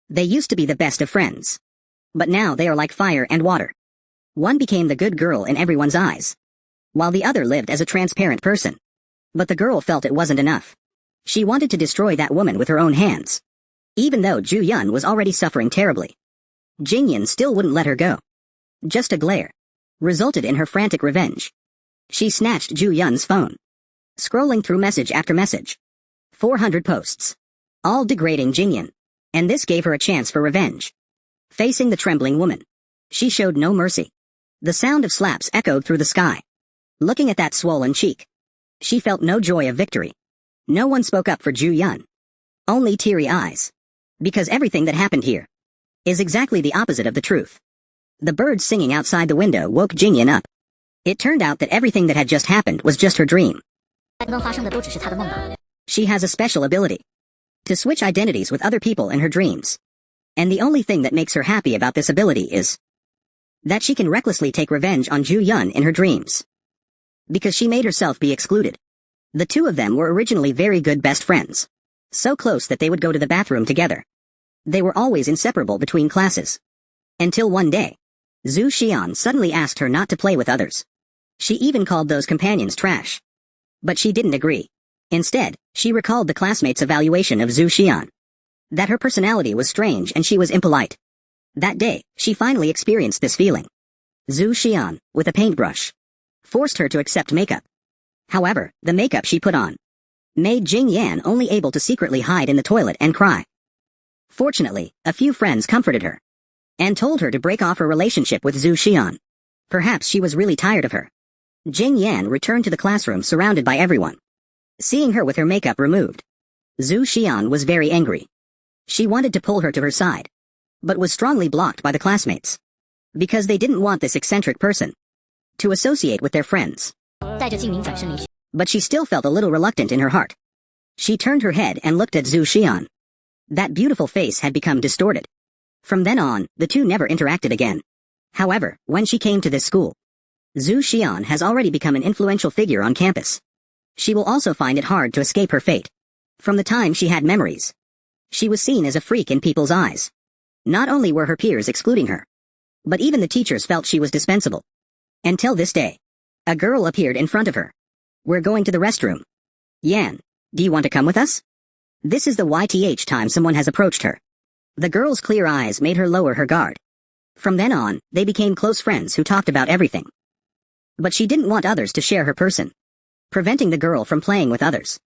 They used to be the best of friends. But now they are like fire and water. One became the good girl in everyone's eyes, while the other lived as a transparent person. But the girl felt it wasn't enough. She wanted to destroy that woman with her own hands. Even though Ju Yun was already suffering terribly, Jing Yan still wouldn't let her go. Just a glare resulted in her frantic revenge. She snatched Ju Yun's phone, scrolling through message after message. 400 posts, all degrading Jing Yan, and this gave her a chance for revenge. Facing the trembling woman, she showed no mercy. The sound of slaps echoed through the sky. Looking at that swollen cheek, she felt no joy of victory. No one spoke up for Ju Yun. Only teary eyes. Because everything that happened here is exactly the opposite of the truth. The birds singing outside the window woke Jing Yan up. It turned out that everything that had just happened was just her dream. She has a special ability to switch identities with other people in her dreams. And the only thing that makes her happy about this ability is that she can recklessly take revenge on Ju Yun in her dreams. Because she made herself be excluded. The two of them were originally very good best friends. So close that they would go to the bathroom together. They were always inseparable between classes. Until one day, Zhu Xian suddenly asked her not to play with others. She even called those companions trash. But she didn't agree. Instead, she recalled the classmates' evaluation of Zhu Xian. That her personality was strange and she was impolite. That day, she finally experienced this feeling. Zhu Xian, with a paintbrush, forced her to accept makeup. However, the makeup she put on made Jing Yan only able to secretly hide in the toilet and cry. Fortunately, a few friends comforted her and told her to break off her relationship with Zhu Xian. Perhaps she was really tired of her. Jing Yan returned to the classroom surrounded by everyone. Seeing her with her makeup removed, Zhu Xian was very angry. She wanted to pull her to her side, but was strongly blocked by the classmates. Because they didn't want this eccentric person to associate with their friends. But she still felt a little reluctant in her heart. She turned her head and looked at Zhu Xian. That beautiful face had become distorted. From then on, the two never interacted again. However, when she came to this school, Zhu Xian has already become an influential figure on campus. She will also find it hard to escape her fate. From the time she had memories, she was seen as a freak in people's eyes. Not only were her peers excluding her, but even the teachers felt she was dispensable. Until this day, a girl appeared in front of her. "We're going to the restroom. Yan, do you want to come with us?" This is the YTH time someone has approached her. The girl's clear eyes made her lower her guard. From then on, they became close friends who talked about everything. But she didn't want others to share her person, preventing the girl from playing with others.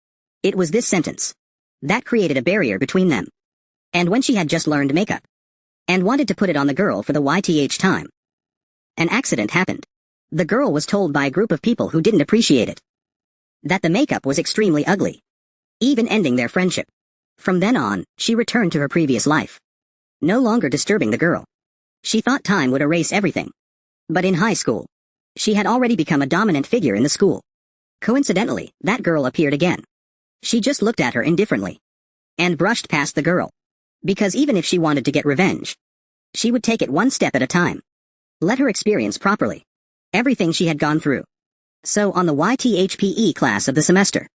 It was this sentence that created a barrier between them. And when she had just learned makeup and wanted to put it on the girl for the YTH time, an accident happened. The girl was told by a group of people who didn't appreciate it that the makeup was extremely ugly, even ending their friendship. From then on, she returned to her previous life, no longer disturbing the girl. She thought time would erase everything. But in high school, she had already become a dominant figure in the school. Coincidentally, that girl appeared again. She just looked at her indifferently and brushed past the girl. Because even if she wanted to get revenge, she would take it one step at a time. Let her experience properly everything she had gone through. So on the YTHPE class of the semester,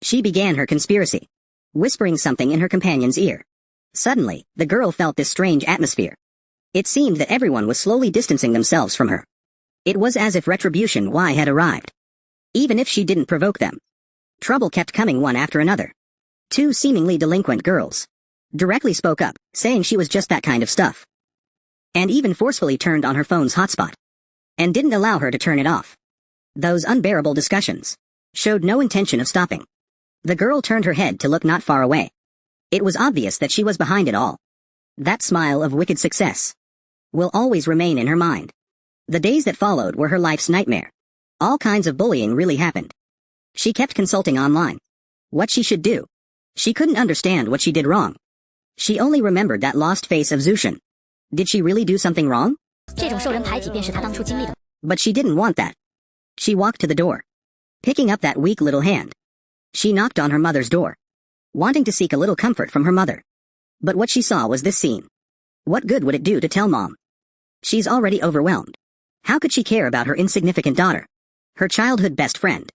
she began her conspiracy, whispering something in her companion's ear. Suddenly, the girl felt this strange atmosphere. It seemed that everyone was slowly distancing themselves from her. It was as if retribution Y had arrived. Even if she didn't provoke them, trouble kept coming one after another. Two seemingly delinquent girls directly spoke up, saying she was just that kind of stuff. And even forcefully turned on her phone's hotspot and didn't allow her to turn it off. Those unbearable discussions showed no intention of stopping. The girl turned her head to look not far away. It was obvious that she was behind it all. That smile of wicked success will always remain in her mind. The days that followed were her life's nightmare. All kinds of bullying really happened. She kept consulting online what she should do. She couldn't understand what she did wrong. She only remembered that lost face of Zushin. Did she really do something wrong? But she didn't want that. She walked to the door, picking up that weak little hand. She knocked on her mother's door, wanting to seek a little comfort from her mother. But what she saw was this scene. What good would it do to tell mom? She's already overwhelmed. How could she care about her insignificant daughter? Her childhood best friend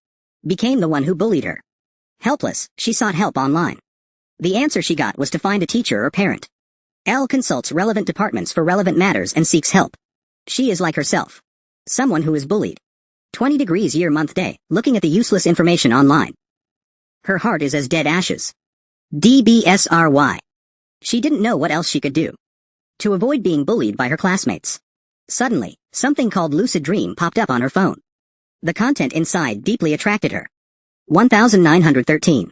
became the one who bullied her. Helpless, she sought help online. The answer she got was to find a teacher or parent. L consults relevant departments for relevant matters and seeks help. She is like herself. Someone who is bullied. 20 degrees year month day, looking at the useless information online. Her heart is as dead ashes. DBSRY. She didn't know what else she could do to avoid being bullied by her classmates. Suddenly, something called lucid dream popped up on her phone. The content inside deeply attracted her. 1913.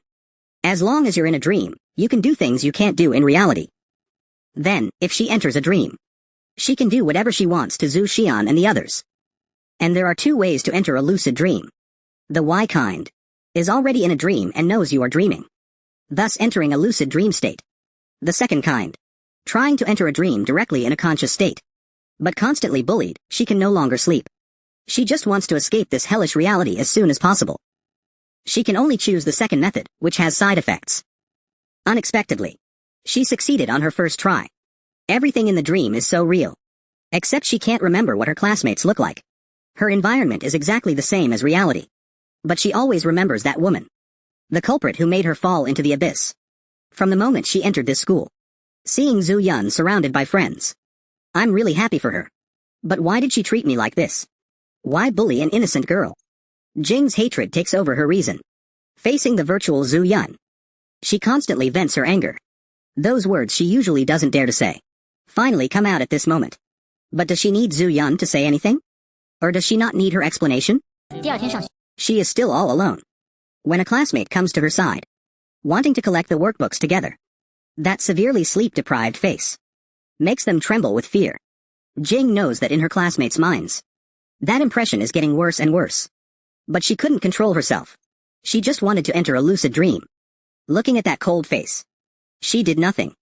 As long as you're in a dream, you can do things you can't do in reality. Then, if she enters a dream, she can do whatever she wants to Zhu Xian and the others. And there are two ways to enter a lucid dream. The Y kind is already in a dream and knows you are dreaming, thus entering a lucid dream state. The second kind, trying to enter a dream directly in a conscious state. But constantly bullied, she can no longer sleep. She just wants to escape this hellish reality as soon as possible. She can only choose the second method, which has side effects. Unexpectedly, she succeeded on her first try. Everything in the dream is so real. Except she can't remember what her classmates look like. Her environment is exactly the same as reality. But she always remembers that woman. The culprit who made her fall into the abyss. From the moment she entered this school. Seeing Zhu Yun surrounded by friends. I'm really happy for her. But why did she treat me like this? Why bully an innocent girl? Jing's hatred takes over her reason. Facing the virtual Zhu Yun, she constantly vents her anger. Those words she usually doesn't dare to say finally come out at this moment. But does she need Zhu Yun to say anything? Or does she not need her explanation? She is still all alone. When a classmate comes to her side, wanting to collect the workbooks together, that severely sleep-deprived face makes them tremble with fear. Jing knows that in her classmates' minds, that impression is getting worse and worse. But she couldn't control herself. She just wanted to enter a lucid dream. Looking at that cold face, she did nothing.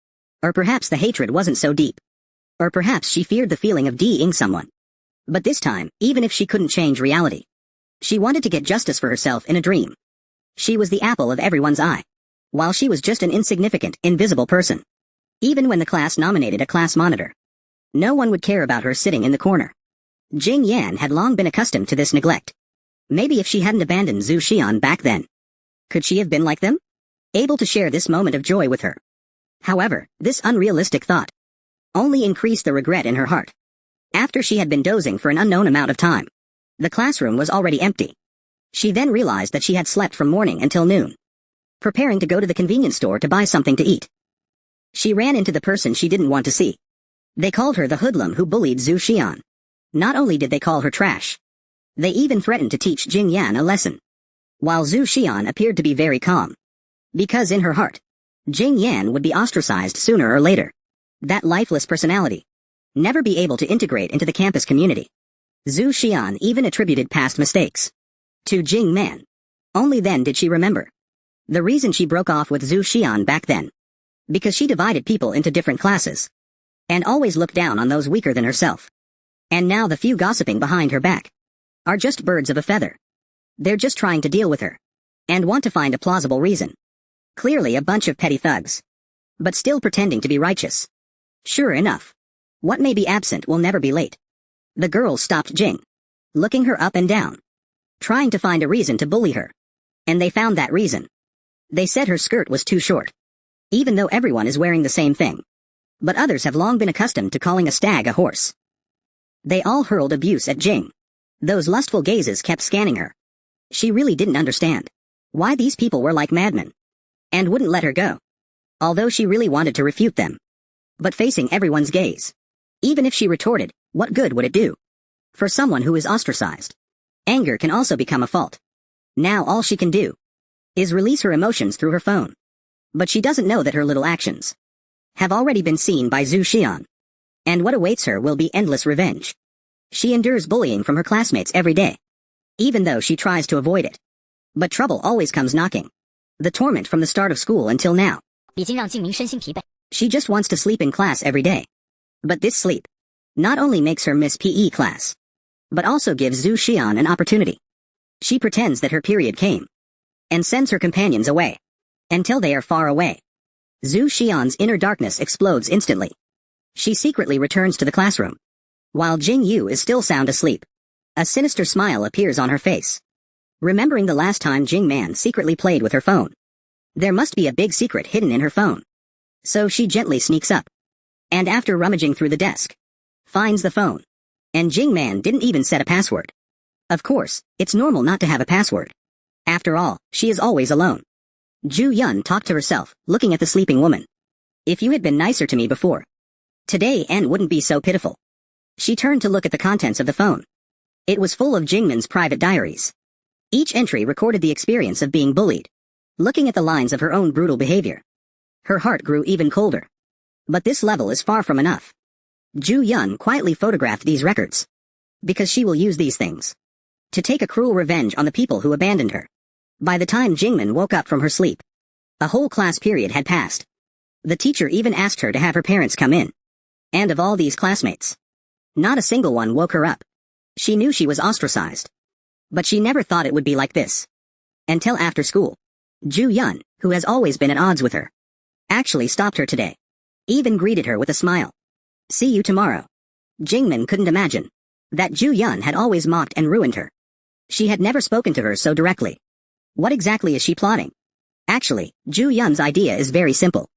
Or perhaps the hatred wasn't so deep. Or perhaps she feared the feeling of DIing someone. But this time, even if she couldn't change reality, she wanted to get justice for herself in a dream. She was the apple of everyone's eye, while she was just an insignificant, invisible person. Even when the class nominated a class monitor, no one would care about her sitting in the corner. Jing Yan had long been accustomed to this neglect. Maybe if she hadn't abandoned Zhu Xian back then, could she have been like them? Able to share this moment of joy with her. However, this unrealistic thought only increased the regret in her heart. After she had been dozing for an unknown amount of time, the classroom was already empty. She then realized that she had slept from morning until noon, preparing to go to the convenience store to buy something to eat. She ran into the person she didn't want to see. They called her the hoodlum who bullied Zhu Xian. Not only did they call her trash, they even threatened to teach Jing Yan a lesson. While Zhu Xian appeared to be very calm, because in her heart, Jing Yan would be ostracized sooner or later. That lifeless personality never be able to integrate into the campus community. Zhu Xian even attributed past mistakes to Jing Man. Only then did she remember the reason she broke off with Zhu Xian back then. Because she divided people into different classes and always looked down on those weaker than herself. And now the few gossiping behind her back are just birds of a feather. They're just trying to deal with her and want to find a plausible reason. Clearly a bunch of petty thugs, but still pretending to be righteous. Sure enough, what may be absent will never be late. The girls stopped Jing, looking her up and down, trying to find a reason to bully her. And they found that reason. They said her skirt was too short, even though everyone is wearing the same thing. But others have long been accustomed to calling a stag a horse. They all hurled abuse at Jing. Those lustful gazes kept scanning her. She really didn't understand why these people were like madmen and wouldn't let her go, although she really wanted to refute them. But facing everyone's gaze, even if she retorted, what good would it do? For someone who is ostracized, anger can also become a fault. Now all she can do is release her emotions through her phone. But she doesn't know that her little actions have already been seen by Zhu Xian. And what awaits her will be endless revenge. She endures bullying from her classmates every day, even though she tries to avoid it. But trouble always comes knocking. The torment from the start of school until now. She just wants to sleep in class every day. But this sleep not only makes her miss PE class, but also gives Zhu Xian an opportunity. She pretends that her period came and sends her companions away until they are far away. Zhu Xian's inner darkness explodes instantly. She secretly returns to the classroom, while Jing Yu is still sound asleep. A sinister smile appears on her face, remembering the last time Jing Man secretly played with her phone. There must be a big secret hidden in her phone. So she gently sneaks up And after rummaging through the desk, finds the phone. And Jing-man didn't even set a password. Of course, it's normal not to have a password. After all, she is always alone. Ju-yun talked to herself, looking at the sleeping woman. If you had been nicer to me before, today N wouldn't be so pitiful. She turned to look at the contents of the phone. It was full of Jingman's private diaries. Each entry recorded the experience of being bullied. Looking at the lines of her own brutal behavior, her heart grew even colder. But this level is far from enough. Ju-yun quietly photographed these records, because she will use these things to take a cruel revenge on the people who abandoned her. By the time Jingman woke up from her sleep, a whole class period had passed. The teacher even asked her to have her parents come in. And of all these classmates, not a single one woke her up. She knew she was ostracized. But she never thought it would be like this. Until after school, Ju-yun, who has always been at odds with her, actually stopped her today. Even greeted her with a smile. See you tomorrow. Jingman couldn't imagine that Ju-yun had always mocked and ruined her. She had never spoken to her so directly. What exactly is she plotting? Actually, Ju-yun's idea is very simple.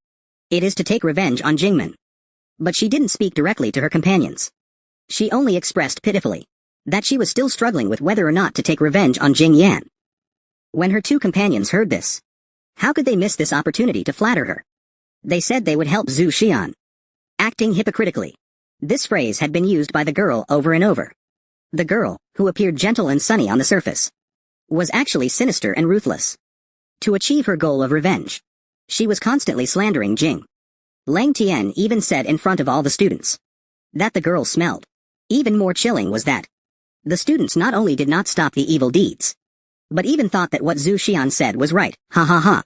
It is to take revenge on Jingman. But she didn't speak directly to her companions. She only expressed pitifully that she was still struggling with whether or not to take revenge on Jing Yan. When her two companions heard this, how could they miss this opportunity to flatter her? They said they would help Zhu Xian. Acting hypocritically. This phrase had been used by the girl over and over. The girl, who appeared gentle and sunny on the surface, was actually sinister and ruthless. To achieve her goal of revenge, she was constantly slandering Jing. Lang Tian even said in front of all the students that the girl smelled. Even more chilling was that the students not only did not stop the evil deeds, but even thought that what Zhu Xian said was right. Ha ha ha.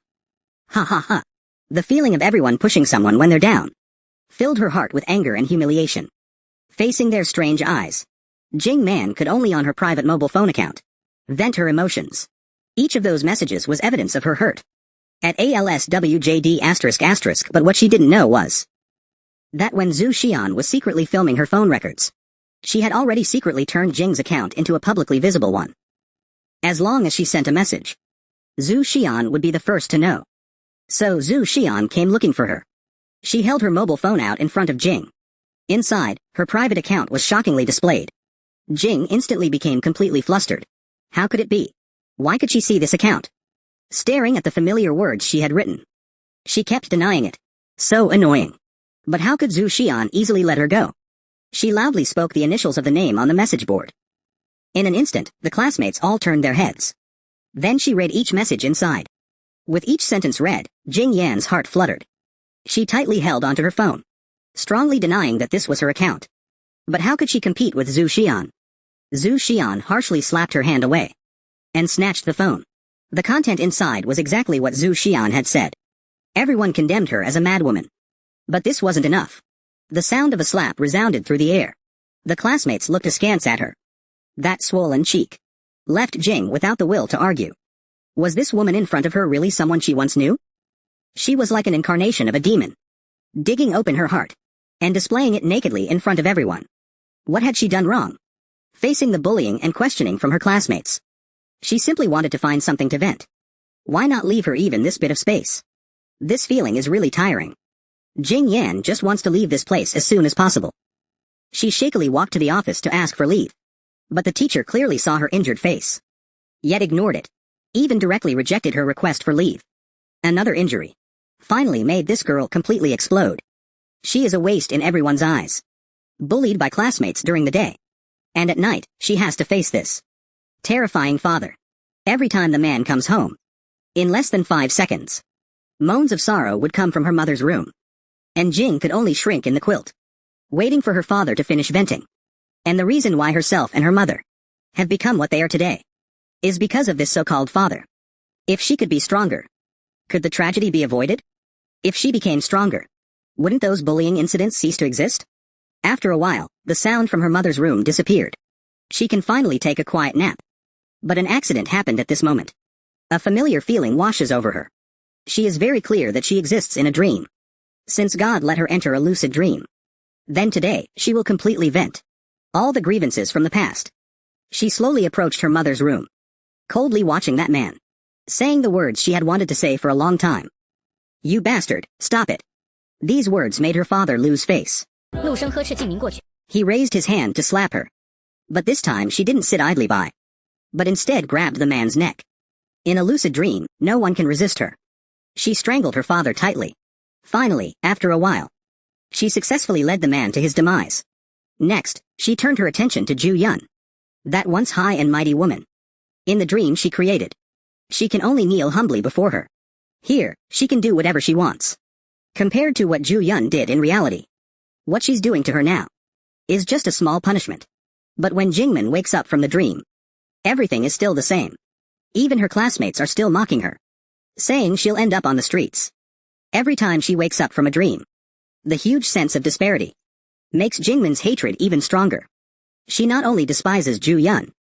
Ha ha ha. The feeling of everyone pushing someone when they're down filled her heart with anger and humiliation. Facing their strange eyes, Jing Man could only on her private mobile phone account vent her emotions. Each of those messages was evidence of her hurt. At ALSWJD***, but what she didn't know was that when Zhu Xian was secretly filming her phone records, she had already secretly turned Jing's account into a publicly visible one. As long as she sent a message, Zhu Xian would be the first to know. So Zhu Xian came looking for her. She held her mobile phone out in front of Jing. Inside, her private account was shockingly displayed. Jing instantly became completely flustered. How could it be? Why could she see this account? Staring at the familiar words she had written, she kept denying it. So annoying. But how could Zhu Xian easily let her go? She loudly spoke the initials of the name on the message board. In an instant, the classmates all turned their heads. Then she read each message inside. With each sentence read, Jing Yan's heart fluttered. She tightly held onto her phone, strongly denying that this was her account. But how could she compete with Zhu Xian? Zhu Xian harshly slapped her hand away and snatched the phone. The content inside was exactly what Zhu Xian had said. Everyone condemned her as a madwoman. But this wasn't enough. The sound of a slap resounded through the air. The classmates looked askance at her. That swollen cheek left Jing without the will to argue. Was this woman in front of her really someone she once knew? She was like an incarnation of a demon, digging open her heart and displaying it nakedly in front of everyone. What had she done wrong? Facing the bullying and questioning from her classmates, she simply wanted to find something to vent. Why not leave her even this bit of space? This feeling is really tiring. Jing Yan just wants to leave this place as soon as possible. She shakily walked to the office to ask for leave. But the teacher clearly saw her injured face, yet ignored it, even directly rejected her request for leave. Another injury finally made this girl completely explode. She is a waste in everyone's eyes. Bullied by classmates during the day. And at night, she has to face this terrifying father. Every time the man comes home, in less than 5 seconds, moans of sorrow would come from her mother's room. And Jing could only shrink in the quilt, waiting for her father to finish venting. And the reason why herself and her mother have become what they are today is because of this so-called father. If she could be stronger, could the tragedy be avoided? If she became stronger, wouldn't those bullying incidents cease to exist? After a while, the sound from her mother's room disappeared. She can finally take a quiet nap. But an accident happened at this moment. A familiar feeling washes over her. She is very clear that she exists in a dream, since God let her enter a lucid dream. Then today, she will completely vent all the grievances from the past. She slowly approached her mother's room, coldly watching that man, saying the words she had wanted to say for a long time. You bastard, stop it. These words made her father lose face. 怒声呵斥敬明过去。 He raised his hand to slap her. But this time she didn't sit idly by, but instead grabbed the man's neck. In a lucid dream, no one can resist her. She strangled her father tightly. Finally, after a while, she successfully led the man to his demise. Next, she turned her attention to Ju Yun, that once high and mighty woman. In the dream she created, she can only kneel humbly before her. Here, she can do whatever she wants. Compared to what Ju Yun did in reality, what she's doing to her now is just a small punishment. But when Jingmin wakes up from the dream, everything is still the same. Even her classmates are still mocking her, saying she'll end up on the streets. Every time she wakes up from a dream, the huge sense of disparity makes Jingmin's hatred even stronger. She not only despises Ju Yun,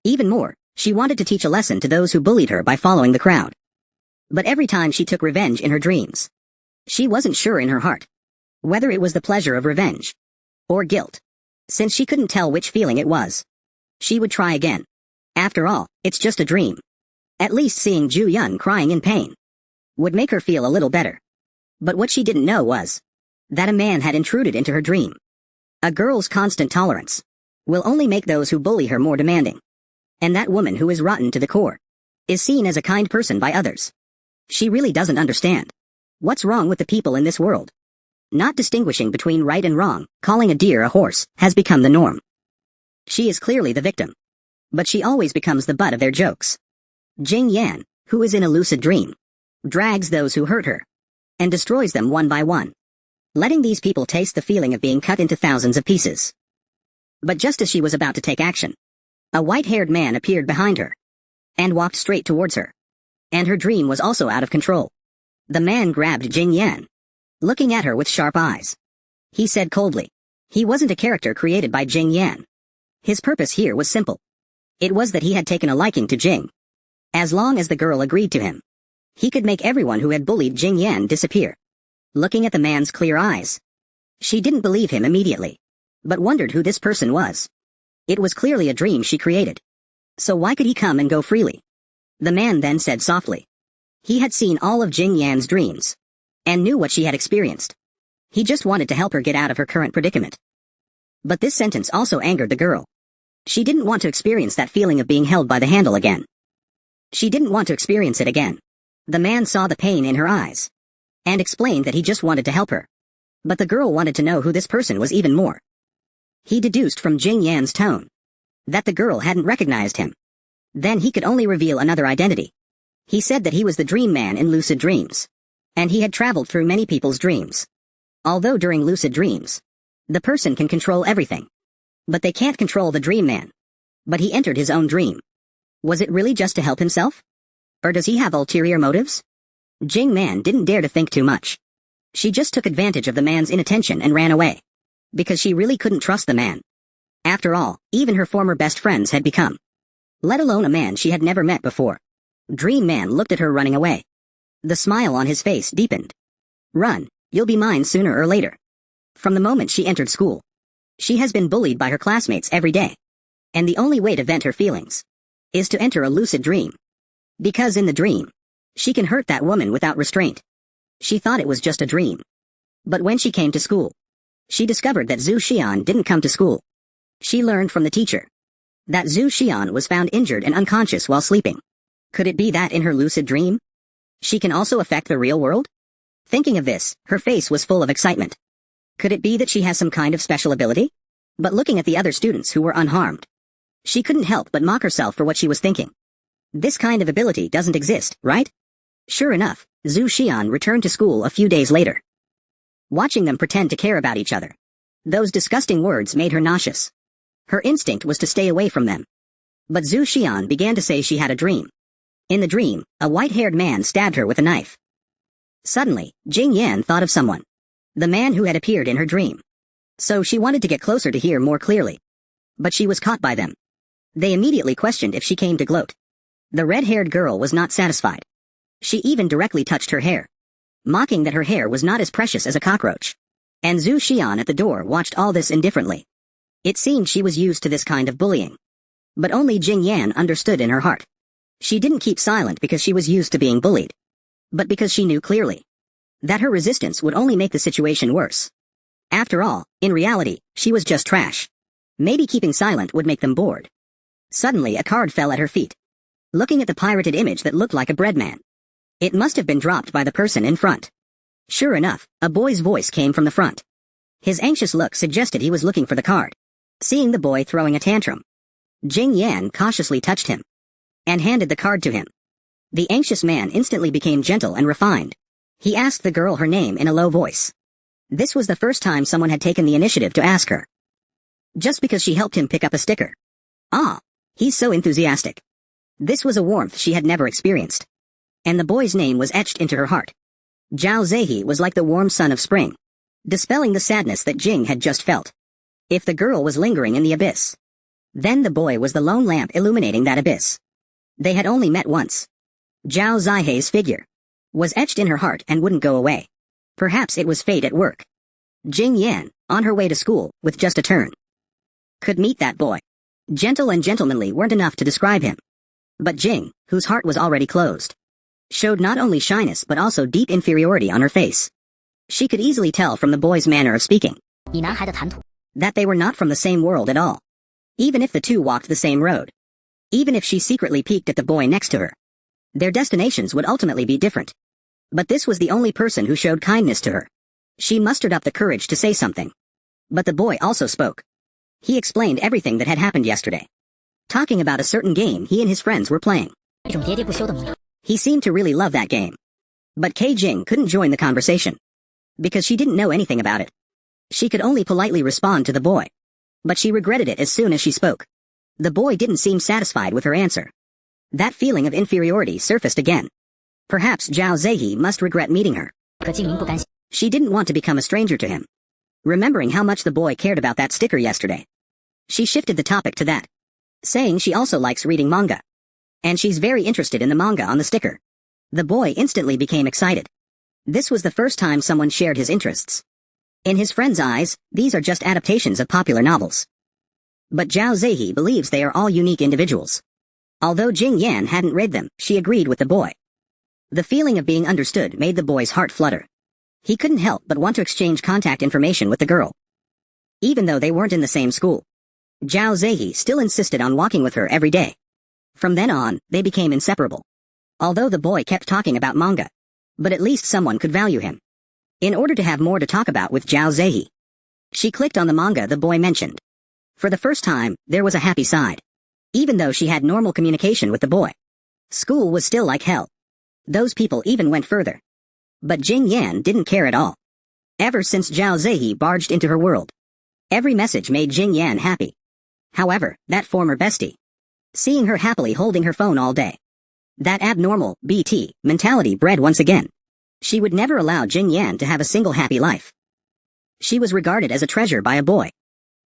even more, she wanted to teach a lesson to those who bullied her by following the crowd. But every time she took revenge in her dreams, she wasn't sure in her heart whether it was the pleasure of revenge or guilt. Since she couldn't tell which feeling it was, she would try again. After all, it's just a dream. At least seeing Ju Yun crying in pain would make her feel a little better. But what she didn't know was that a man had intruded into her dream. A girl's constant tolerance will only make those who bully her more demanding. And that woman who is rotten to the core is seen as a kind person by others. She really doesn't understand what's wrong with the people in this world. Not distinguishing between right and wrong, calling a deer a horse, has become the norm. She is clearly the victim, but she always becomes the butt of their jokes. Jing Yan, who is in a lucid dream, drags those who hurt her and destroys them one by one, letting these people taste the feeling of being cut into thousands of pieces. But just as she was about to take action, a white-haired man appeared behind her and walked straight towards her. And her dream was also out of control. The man grabbed Jing Yan, looking at her with sharp eyes. He said coldly. He wasn't a character created by Jing Yan. His purpose here was simple. It was that he had taken a liking to Jing. As long as the girl agreed to him, he could make everyone who had bullied Jing Yan disappear. Looking at the man's clear eyes, she didn't believe him immediately, but wondered who this person was. It was clearly a dream she created. So why could he come and go freely? The man then said softly. He had seen all of Jing Yan's dreams and knew what she had experienced. He just wanted to help her get out of her current predicament. But this sentence also angered the girl. She didn't want to experience that feeling of being held by the handle again. She didn't want to experience it again. The man saw the pain in her eyes and explained that he just wanted to help her. But the girl wanted to know who this person was even more. He deduced from Jing Yan's tone that the girl hadn't recognized him. Then he could only reveal another identity. He said that he was the dream man in lucid dreams, and he had traveled through many people's dreams. Although during lucid dreams, the person can control everything, but they can't control the dream man. But he entered his own dream. Was it really just to help himself? Or does he have ulterior motives? Jing Man didn't dare to think too much. She just took advantage of the man's inattention and ran away, because she really couldn't trust the man. After all, even her former best friends had become, let alone a man she had never met before. Dream Man looked at her running away. The smile on his face deepened. Run, you'll be mine sooner or later. From the moment she entered school, she has been bullied by her classmates every day. And the only way to vent her feelings is to enter a lucid dream. Because in the dream, she can hurt that woman without restraint. She thought it was just a dream. But when she came to school, she discovered that Zhu Xian didn't come to school. She learned from the teacher that Zhu Xian was found injured and unconscious while sleeping. Could it be that in her lucid dream, she can also affect the real world? Thinking of this, her face was full of excitement. Could it be that she has some kind of special ability? But looking at the other students who were unharmed, she couldn't help but mock herself for what she was thinking. This kind of ability doesn't exist, right? Sure enough, Zhu Xian returned to school a few days later. Watching them pretend to care about each other, those disgusting words made her nauseous. Her instinct was to stay away from them. But Zhu Xian began to say she had a dream. In the dream, a white-haired man stabbed her with a knife. Suddenly, Jing Yan thought of someone. The man who had appeared in her dream. So she wanted to get closer to hear more clearly. But she was caught by them. They immediately questioned if she came to gloat. The red-haired girl was not satisfied. She even directly touched her hair, mocking that her hair was not as precious as a cockroach. And Zhu Xian at the door watched all this indifferently. It seemed she was used to this kind of bullying. But only Jing Yan understood in her heart. She didn't keep silent because she was used to being bullied, but because she knew clearly that her resistance would only make the situation worse. After all, in reality, she was just trash. Maybe keeping silent would make them bored. Suddenly a card fell at her feet. Looking at the pirated image that looked like a bread man. It must have been dropped by the person in front. Sure enough, a boy's voice came from the front. His anxious look suggested he was looking for the card. Seeing the boy throwing a tantrum, Jing Yan cautiously touched him and handed the card to him. The anxious man instantly became gentle and refined. He asked the girl her name in a low voice. This was the first time someone had taken the initiative to ask her. Just because she helped him pick up a sticker. Ah, he's so enthusiastic. This was a warmth she had never experienced. And the boy's name was etched into her heart. Zhao Zehi was like the warm sun of spring, dispelling the sadness that Jing had just felt. If the girl was lingering in the abyss, then the boy was the lone lamp illuminating that abyss. They had only met once. Zhao Zeihei's figure was etched in her heart and wouldn't go away. Perhaps it was fate at work. Jing Yan, on her way to school, with just a turn, could meet that boy. Gentle and gentlemanly weren't enough to describe him. But Jing, whose heart was already closed, showed not only shyness but also deep inferiority on her face. She could easily tell from the boy's manner of speaking that they were not from the same world at all. Even if the two walked the same road. Even if she secretly peeked at the boy next to her. Their destinations would ultimately be different. But this was the only person who showed kindness to her. She mustered up the courage to say something. But the boy also spoke. He explained everything that had happened yesterday. Talking about a certain game he and his friends were playing. He seemed to really love that game. But Kei Jing couldn't join the conversation. Because she didn't know anything about it. She could only politely respond to the boy. But she regretted it as soon as she spoke. The boy didn't seem satisfied with her answer. That feeling of inferiority surfaced again. Perhaps Zhao Zehi must regret meeting her. She didn't want to become a stranger to him. Remembering how much the boy cared about that sticker yesterday, she shifted the topic to that, saying she also likes reading manga. And she's very interested in the manga on the sticker. The boy instantly became excited. This was the first time someone shared his interests. In his friend's eyes, these are just adaptations of popular novels. But Zhao Zehi believes they are all unique individuals. Although Jing Yan hadn't read them, she agreed with the boy. The feeling of being understood made the boy's heart flutter. He couldn't help but want to exchange contact information with the girl. Even though they weren't in the same school, Zhao Zehi still insisted on walking with her every day. From then on, they became inseparable. Although the boy kept talking about manga. But at least someone could value him. In order to have more to talk about with Zhao Zehi, she clicked on the manga the boy mentioned. For the first time, there was a happy side. Even though she had normal communication with the boy, school was still like hell. Those people even went further. But Jing Yan didn't care at all. Ever since Zhao Zehi barged into her world, every message made Jing Yan happy. However, that former bestie, seeing her happily holding her phone all day, that abnormal, BT, mentality bred once again. She would never allow Jing Yan to have a single happy life. She was regarded as a treasure by a boy.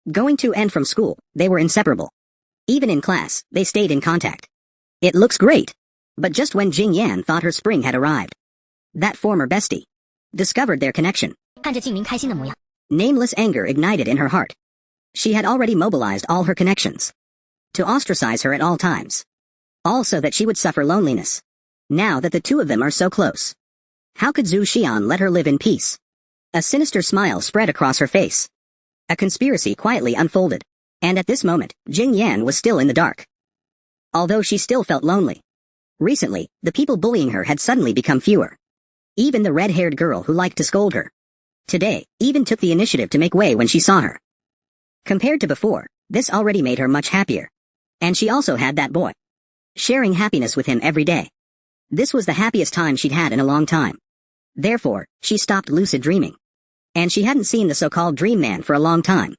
Going to and from school, they were inseparable. Even in class, they stayed in contact. It looks great. But just when Jing Yan thought her spring had arrived, that former bestie discovered their connection. Nameless anger ignited in her heart. She had already mobilized all her connections to ostracize her at all times. Also that she would suffer loneliness. Now that the two of them are so close. How could Zhu Xian let her live in peace? A sinister smile spread across her face. A conspiracy quietly unfolded. And at this moment, Jing Yan was still in the dark. Although she still felt lonely. Recently, the people bullying her had suddenly become fewer. Even the red-haired girl who liked to scold her. Today, even took the initiative to make way when she saw her. Compared to before, this already made her much happier. And she also had that boy. Sharing happiness with him every day. This was the happiest time she'd had in a long time. Therefore, she stopped lucid dreaming. And she hadn't seen the so-called dream man for a long time.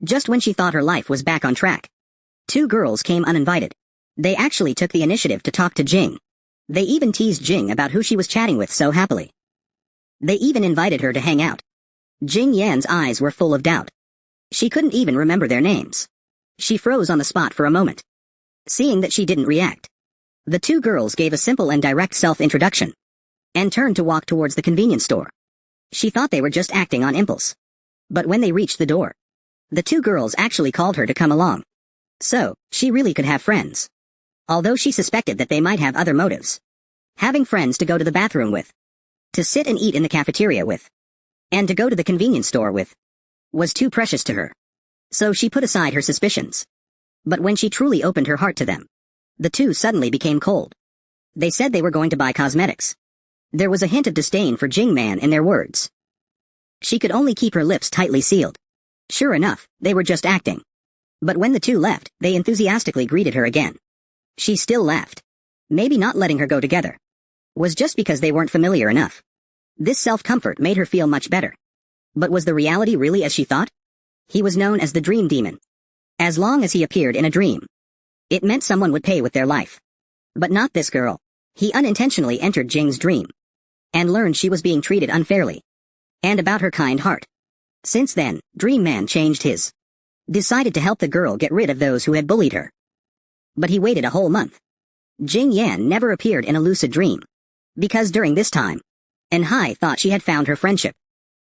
Just when she thought her life was back on track, two girls came uninvited. They actually took the initiative to talk to Jing. They even teased Jing about who she was chatting with so happily. They even invited her to hang out. Jing Yan's eyes were full of doubt. She couldn't even remember their names. She froze on the spot for a moment. Seeing that she didn't react, the two girls gave a simple and direct self-introduction and turned to walk towards the convenience store. She thought they were just acting on impulse. But when they reached the door, the two girls actually called her to come along. So, she really could have friends. Although she suspected that they might have other motives. Having friends to go to the bathroom with. To sit and eat in the cafeteria with, and to go to the convenience store with, was too precious to her. So she put aside her suspicions. But when she truly opened her heart to them, the two suddenly became cold. They said they were going to buy cosmetics. There was a hint of disdain for Jing Man in their words. She could only keep her lips tightly sealed. Sure enough, they were just acting. But when the two left, they enthusiastically greeted her again. She still laughed. Maybe not letting her go together was just because they weren't familiar enough. This self-comfort made her feel much better. But was the reality really as she thought? He was known as the Dream Demon. As long as he appeared in a dream, it meant someone would pay with their life. But not this girl. He unintentionally entered Jing's dream and learned she was being treated unfairly. And about her kind heart. Since then, Dream Man changed his. Decided to help the girl get rid of those who had bullied her. But he waited a whole month. Jing Yan never appeared in a lucid dream. Because during this time, En-hai thought she had found her friendship.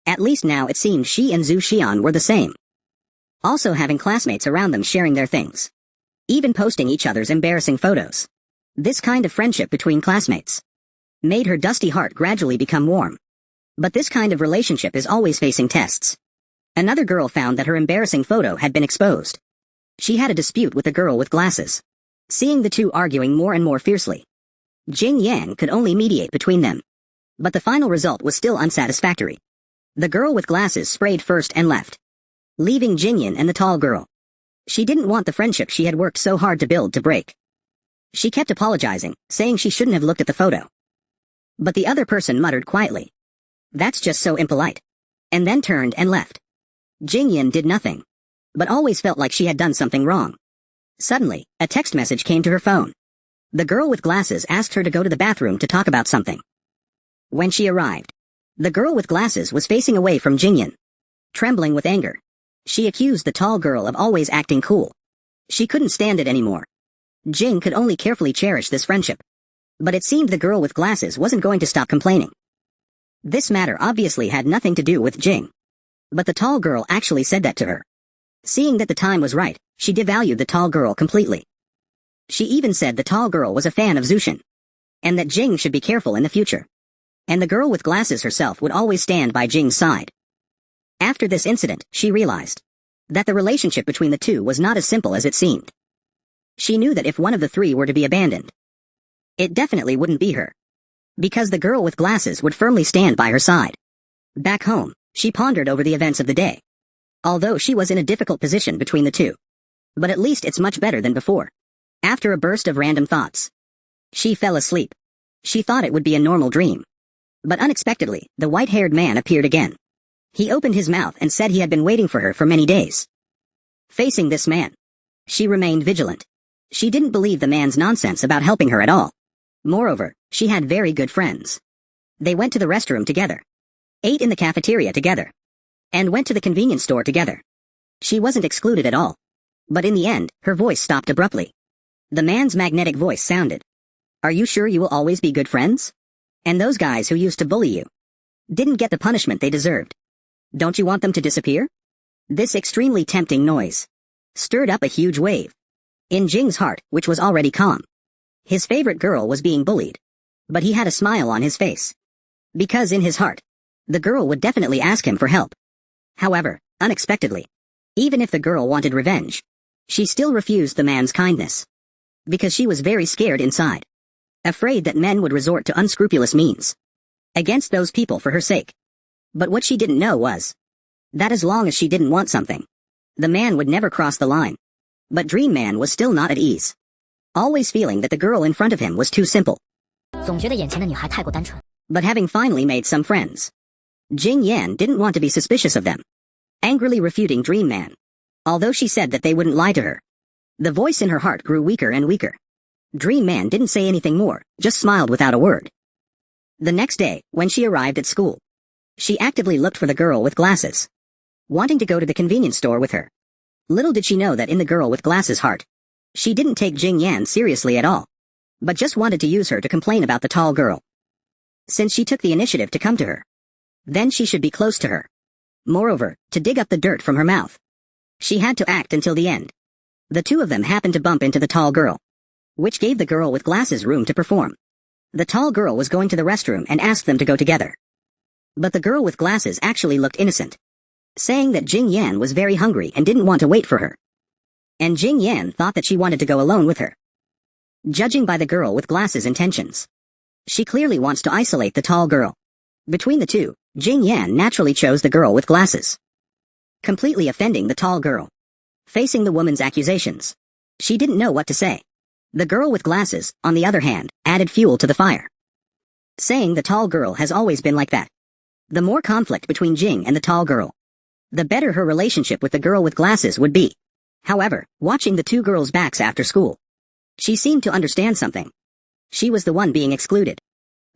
At least now it seemed she and Zhu Xian were the same. Also having classmates around them sharing their things. Even posting each other's embarrassing photos. This kind of friendship between classmates made her dusty heart gradually become warm. But this kind of relationship is always facing tests. Another girl found that her embarrassing photo had been exposed. She had a dispute with a girl with glasses. Seeing the two arguing more and more fiercely, Jing Yan could only mediate between them. But the final result was still unsatisfactory. The girl with glasses sprayed first and left, leaving Jing Yan and the tall girl. She didn't want the friendship she had worked so hard to build to break. She kept apologizing, saying she shouldn't have looked at the photo. But the other person muttered quietly, "That's just so impolite," and then turned and left. Jing Yan did nothing, but always felt like she had done something wrong. Suddenly, a text message came to her phone. The girl with glasses asked her to go to the bathroom to talk about something. When she arrived, the girl with glasses was facing away from Jing Yan. Trembling with anger, she accused the tall girl of always acting cool. She couldn't stand it anymore. Jing could only carefully cherish this friendship. But it seemed the girl with glasses wasn't going to stop complaining. This matter obviously had nothing to do with Jing. But the tall girl actually said that to her. Seeing that the time was right, she devalued the tall girl completely. She even said the tall girl was a fan of Zushin, and that Jing should be careful in the future. And the girl with glasses herself would always stand by Jing's side. After this incident, she realized that the relationship between the two was not as simple as it seemed. She knew that if one of the three were to be abandoned, it definitely wouldn't be her. Because the girl with glasses would firmly stand by her side. Back home, she pondered over the events of the day. Although she was in a difficult position between the two. But at least it's much better than before. After a burst of random thoughts, she fell asleep. She thought it would be a normal dream. But unexpectedly, the white-haired man appeared again. He opened his mouth and said he had been waiting for her for many days. Facing this man, she remained vigilant. She didn't believe the man's nonsense about helping her at all. Moreover, she had very good friends. They went to the restroom together, ate in the cafeteria together, and went to the convenience store together. She wasn't excluded at all. But in the end, her voice stopped abruptly. The man's magnetic voice sounded. "Are you sure you will always be good friends? And those guys who used to bully you didn't get the punishment they deserved. Don't you want them to disappear?" This extremely tempting noise stirred up a huge wave in Jing's heart, which was already calm. His favorite girl was being bullied, but he had a smile on his face. Because in his heart, the girl would definitely ask him for help. However, unexpectedly, even if the girl wanted revenge, she still refused the man's kindness. Because she was very scared inside. Afraid that men would resort to unscrupulous means against those people for her sake. But what she didn't know was that as long as she didn't want something, the man would never cross the line. But Dream Man was still not at ease. Always feeling that the girl in front of him was too simple. 总觉得眼前的女孩太过单纯。 But having finally made some friends, Jing Yan didn't want to be suspicious of them. Angrily refuting Dream Man. Although she said that they wouldn't lie to her, the voice in her heart grew weaker and weaker. Dream Man didn't say anything more, just smiled without a word. The next day, when she arrived at school, she actively looked for the girl with glasses, wanting to go to the convenience store with her. Little did she know that in the girl with glasses' heart, she didn't take Jing Yan seriously at all, but just wanted to use her to complain about the tall girl. Since she took the initiative to come to her, then she should be close to her. Moreover, to dig up the dirt from her mouth. She had to act until the end. The two of them happened to bump into the tall girl, which gave the girl with glasses room to perform. The tall girl was going to the restroom and asked them to go together. But the girl with glasses actually looked innocent, saying that Jing Yan was very hungry and didn't want to wait for her. And Jing Yan thought that she wanted to go alone with her. Judging by the girl with glasses' intentions, she clearly wants to isolate the tall girl. Between the two, Jing Yan naturally chose the girl with glasses, completely offending the tall girl. Facing the woman's accusations, she didn't know what to say. The girl with glasses, on the other hand, added fuel to the fire, saying the tall girl has always been like that. The more conflict between Jing and the tall girl, the better her relationship with the girl with glasses would be. However, watching the two girls' backs after school, she seemed to understand something. She was the one being excluded.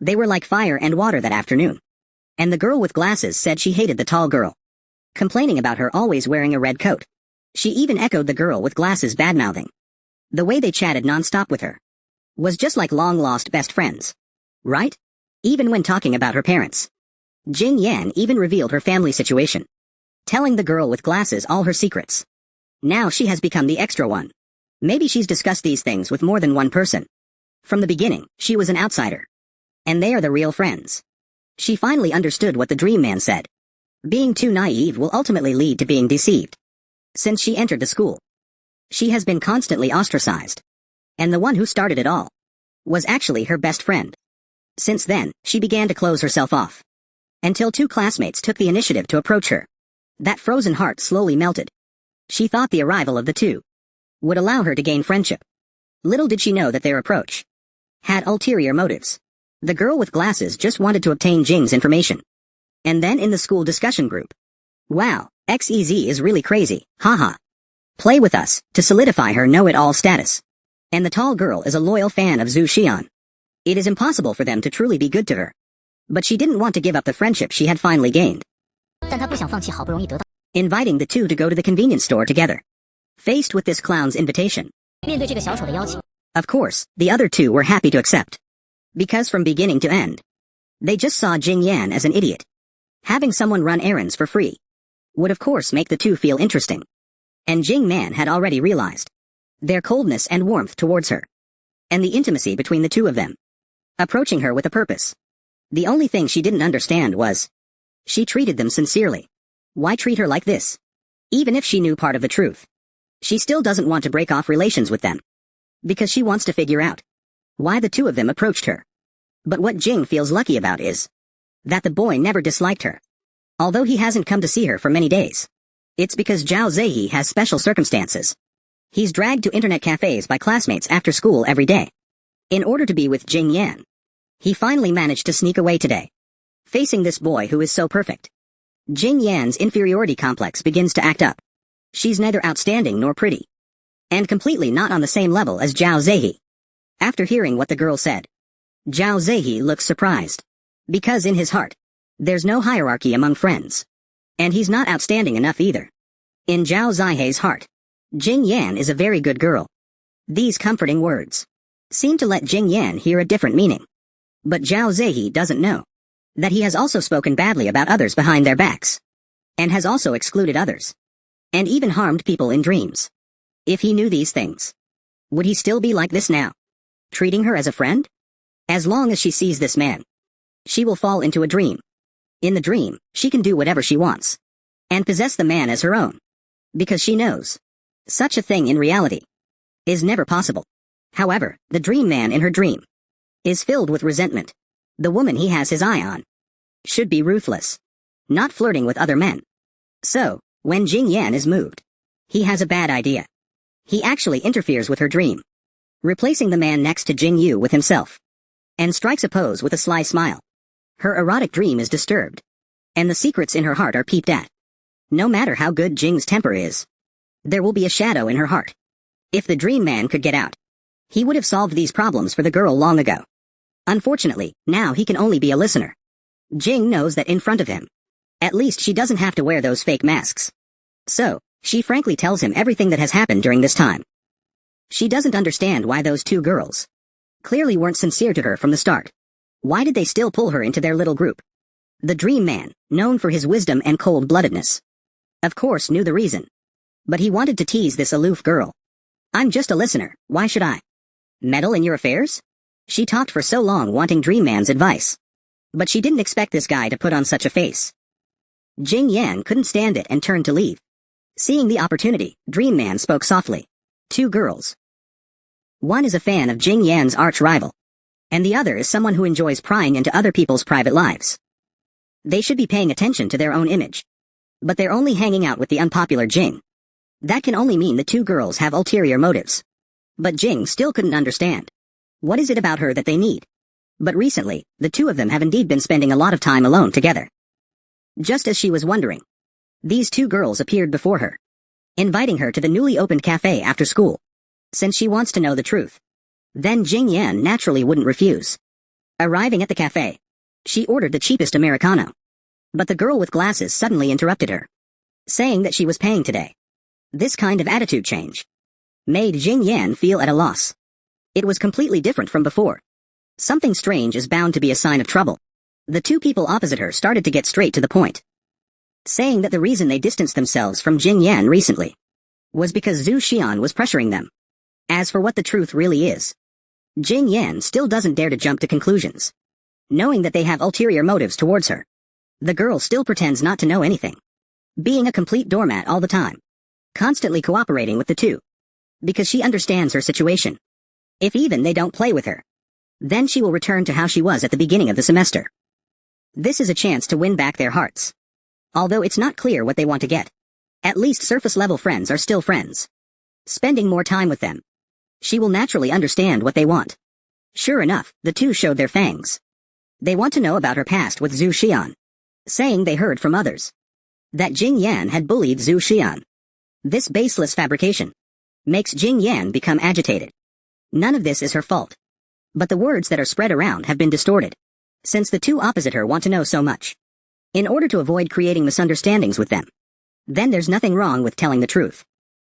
They were like fire and water that afternoon. And the girl with glasses said she hated the tall girl, complaining about her always wearing a red coat. She even echoed the girl with glasses badmouthing. The way they chatted non-stop with her was just like long-lost best friends. Right? Even when talking about her parents, Jing Yan even revealed her family situation, telling the girl with glasses all her secrets. Now she has become the extra one. Maybe she's discussed these things with more than one person. From the beginning, she was an outsider. And they are the real friends. She finally understood what the dream man said. Being too naive will ultimately lead to being deceived. Since she entered the school, she has been constantly ostracized. And the one who started it all was actually her best friend. Since then, she began to close herself off, until two classmates took the initiative to approach her. That frozen heart slowly melted. She thought the arrival of the two would allow her to gain friendship. Little did she know that their approach had ulterior motives. The girl with glasses just wanted to obtain Jing's information. And then in the school discussion group, wow, XEZ is really crazy, haha. Play with us, to solidify her know-it-all status. And the tall girl is a loyal fan of Zhu Xian. It is impossible for them to truly be good to her. But she didn't want to give up the friendship she had finally gained. 但她不想放弃好不容易得到。 Inviting the two to go to the convenience store together. Faced with this clown's invitation, 面对这个小丑的邀请， of course, the other two were happy to accept. Because from beginning to end, they just saw Jing Yan as an idiot. Having someone run errands for free would of course make the two feel interesting. And Jing Man had already realized their coldness and warmth towards her, and the intimacy between the two of them, approaching her with a purpose. The only thing she didn't understand was, she treated them sincerely. Why treat her like this? Even if she knew part of the truth, she still doesn't want to break off relations with them, because she wants to figure out why the two of them approached her. But what Jing feels lucky about is that the boy never disliked her. Although he hasn't come to see her for many days, it's because Zhao Zehi has special circumstances. He's dragged to internet cafes by classmates after school every day, in order to be with Jing Yan. He finally managed to sneak away today. Facing this boy who is so perfect, Jing Yan's inferiority complex begins to act up. She's neither outstanding nor pretty, and completely not on the same level as Zhao Zehi. After hearing what the girl said, Zhao Zehi looks surprised, because in his heart, there's no hierarchy among friends, and he's not outstanding enough either. In Zhao Zehi's heart, Jing Yan is a very good girl. These comforting words seem to let Jing Yan hear a different meaning. But Zhao Zehi doesn't know that he has also spoken badly about others behind their backs, and has also excluded others, and even harmed people in dreams. If he knew these things, would he still be like this now, treating her as a friend? As long as she sees this man, she will fall into a dream. In the dream, she can do whatever she wants, and possess the man as her own, because she knows such a thing in reality is never possible. However, the dream man in her dream is filled with resentment. The woman he has his eye on should be ruthless, not flirting with other men. So, when Jing Yan is moved, he has a bad idea. He actually interferes with her dream, replacing the man next to Jing Yu with himself, and strikes a pose with a sly smile. Her erotic dream is disturbed, and the secrets in her heart are peeped at. No matter how good Jing's temper is, there will be a shadow in her heart. If the dream man could get out, he would have solved these problems for the girl long ago. Unfortunately, now he can only be a listener. Jing knows that in front of him, at least she doesn't have to wear those fake masks. So, she frankly tells him everything that has happened during this time. She doesn't understand why those two girls clearly weren't sincere to her from the start. Why did they still pull her into their little group? The dream man, known for his wisdom and cold-bloodedness, of course knew the reason. But he wanted to tease this aloof girl. I'm just a listener, why should I meddle in your affairs? She talked for so long wanting Dream Man's advice. But she didn't expect this guy to put on such a face. Jing Yan couldn't stand it and turned to leave. Seeing the opportunity, Dream Man spoke softly. Two girls. One is a fan of Jing Yan's arch-rival, and the other is someone who enjoys prying into other people's private lives. They should be paying attention to their own image. But they're only hanging out with the unpopular Jing. That can only mean the two girls have ulterior motives. But Jing still couldn't understand. What is it about her that they need? But recently, the two of them have indeed been spending a lot of time alone together. Just as she was wondering, these two girls appeared before her, inviting her to the newly opened cafe after school, since she wants to know the truth. Then Jing Yan naturally wouldn't refuse. Arriving at the cafe, she ordered the cheapest Americano. But the girl with glasses suddenly interrupted her, saying that she was paying today. This kind of attitude change made Jing Yan feel at a loss. It was completely different from before. Something strange is bound to be a sign of trouble. The two people opposite her started to get straight to the point, saying that the reason they distanced themselves from Jing Yan recently was because Zhu Xian was pressuring them. As for what the truth really is, Jing Yan still doesn't dare to jump to conclusions, knowing that they have ulterior motives towards her. The girl still pretends not to know anything, being a complete doormat all the time, constantly cooperating with the two, because she understands her situation. If even they don't play with her, then she will return to how she was at the beginning of the semester. This is a chance to win back their hearts. Although it's not clear what they want to get, at least surface-level friends are still friends. Spending more time with them, she will naturally understand what they want. Sure enough, the two showed their fangs. They want to know about her past with Zhu Xian, saying they heard from others that Jing Yan had bullied Zhu Xian. This baseless fabrication makes Jing Yan become agitated. None of this is her fault. But the words that are spread around have been distorted, since the two opposite her want to know so much. In order to avoid creating misunderstandings with them, then there's nothing wrong with telling the truth.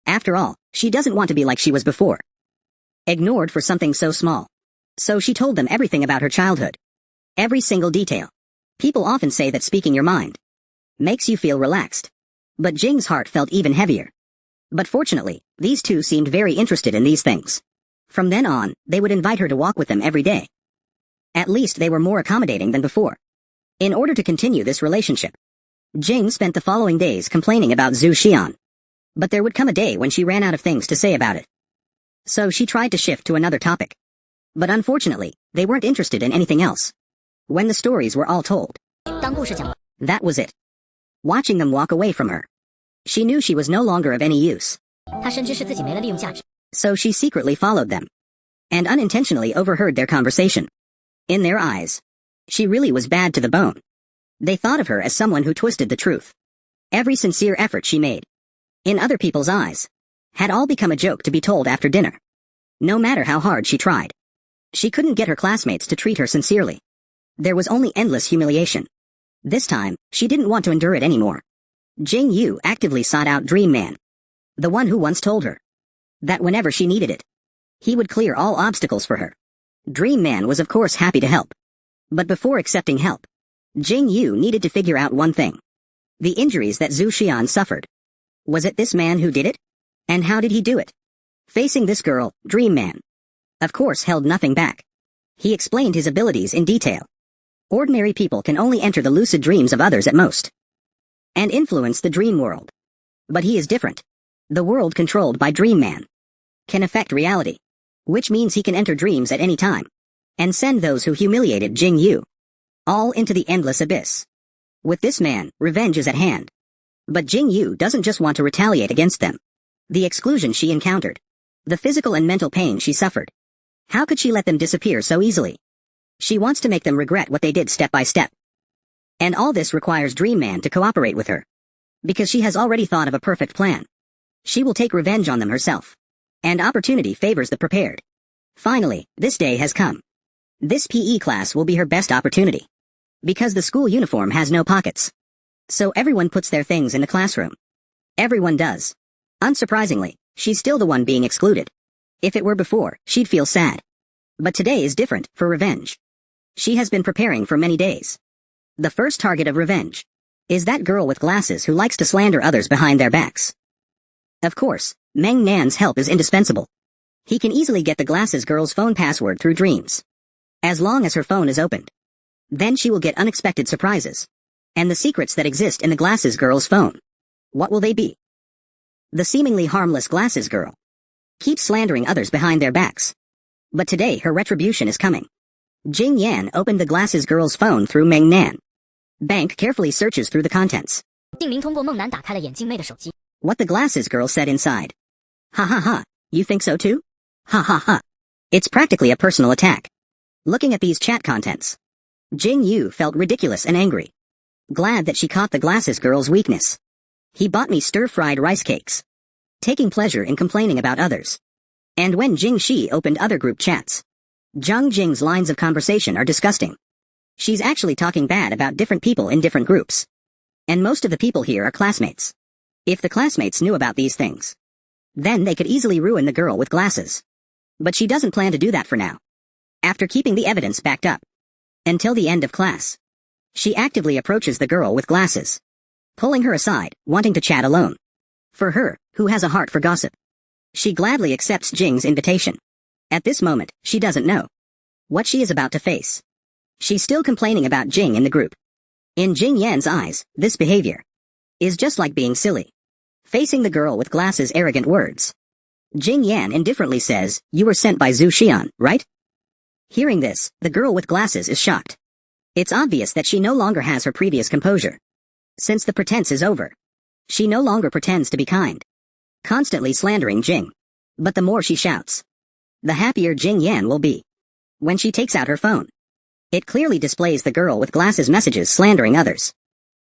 After all, she doesn't want to be like she was before, ignored for something so small. So she told them everything about her childhood. Every single detail. People often say that speaking your mind makes you feel relaxed. But Jing's heart felt even heavier. But fortunately, these two seemed very interested in these things. From then on, they would invite her to walk with them every day. At least they were more accommodating than before. In order to continue this relationship, Jing spent the following days complaining about Zhu Xian. But there would come a day when she ran out of things to say about it. So she tried to shift to another topic. But unfortunately, they weren't interested in anything else. When the stories were all told, 当故事讲完， that was it. Watching them walk away from her, she knew she was no longer of any use. 他深知是自己没了利用价值， So she secretly followed them, and unintentionally overheard their conversation. In their eyes, she really was bad to the bone. They thought of her as someone who twisted the truth. Every sincere effort she made, in other people's eyes, had all become a joke to be told after dinner. No matter how hard she tried, she couldn't get her classmates to treat her sincerely. There was only endless humiliation. This time, she didn't want to endure it anymore. Jing Yu actively sought out Dream Man, the one who once told her that whenever she needed it, he would clear all obstacles for her. Dream Man was of course happy to help. But before accepting help, Jing Yu needed to figure out one thing. The injuries that Zhu Xian suffered. Was it this man who did it? And how did he do it? Facing this girl, Dream Man, of course, held nothing back. He explained his abilities in detail. Ordinary people can only enter the lucid dreams of others at most, and influence the dream world. But he is different. The world controlled by Dream Man can affect reality, which means he can enter dreams at any time, and send those who humiliated Jing Yu all into the endless abyss. With this man, revenge is at hand. But Jing Yu doesn't just want to retaliate against them. The exclusion she encountered, the physical and mental pain she suffered. How could she let them disappear so easily? She wants to make them regret what they did step by step. And all this requires Dream Man to cooperate with her, because she has already thought of a perfect plan. She will take revenge on them herself. And opportunity favors the prepared. Finally, this day has come. This PE class will be her best opportunity, because the school uniform has no pockets. So everyone puts their things in the classroom. Everyone does. Unsurprisingly, she's still the one being excluded. If it were before, she'd feel sad. But today is different, for revenge. She has been preparing for many days. The first target of revenge is that girl with glasses who likes to slander others behind their backs. Of course, Meng Nan's help is indispensable. He can easily get the glasses girl's phone password through dreams. As long as her phone is opened. Then she will get unexpected surprises. And the secrets that exist in the glasses girl's phone. What will they be? The seemingly harmless glasses girl keeps slandering others behind their backs. But today her retribution is coming. Jing Yan opened the glasses girl's phone through Meng Nan. Bank carefully searches through the contents. 定明通过梦楠打开了眼镜妹的手机。 What the glasses girl said inside. Ha ha ha, you think so too? Ha ha ha. It's practically a personal attack. Looking at these chat contents, Jing Yu felt ridiculous and angry. Glad that she caught the glasses girl's weakness. He bought me stir-fried rice cakes. Taking pleasure in complaining about others. And when Jing Shi opened other group chats, Zhang Jing's lines of conversation are disgusting. She's actually talking bad about different people in different groups. And most of the people here are classmates. If the classmates knew about these things, then they could easily ruin the girl with glasses. But she doesn't plan to do that for now. After keeping the evidence backed up until the end of class, she actively approaches the girl with glasses, pulling her aside, wanting to chat alone. For her, who has a heart for gossip, she gladly accepts Jing's invitation. At this moment, she doesn't know what she is about to face. She's still complaining about Jing in the group. In Jing Yan's eyes, this behavior is just like being silly. Facing the girl with glasses' arrogant words, Jing Yan indifferently says, "You were sent by Zhu Xian, right?" Hearing this, the girl with glasses is shocked. It's obvious that she no longer has her previous composure. Since the pretense is over, she no longer pretends to be kind, constantly slandering Jing. But the more she shouts, the happier Jing Yan will be. When she takes out her phone, it clearly displays the girl with glasses messages slandering others.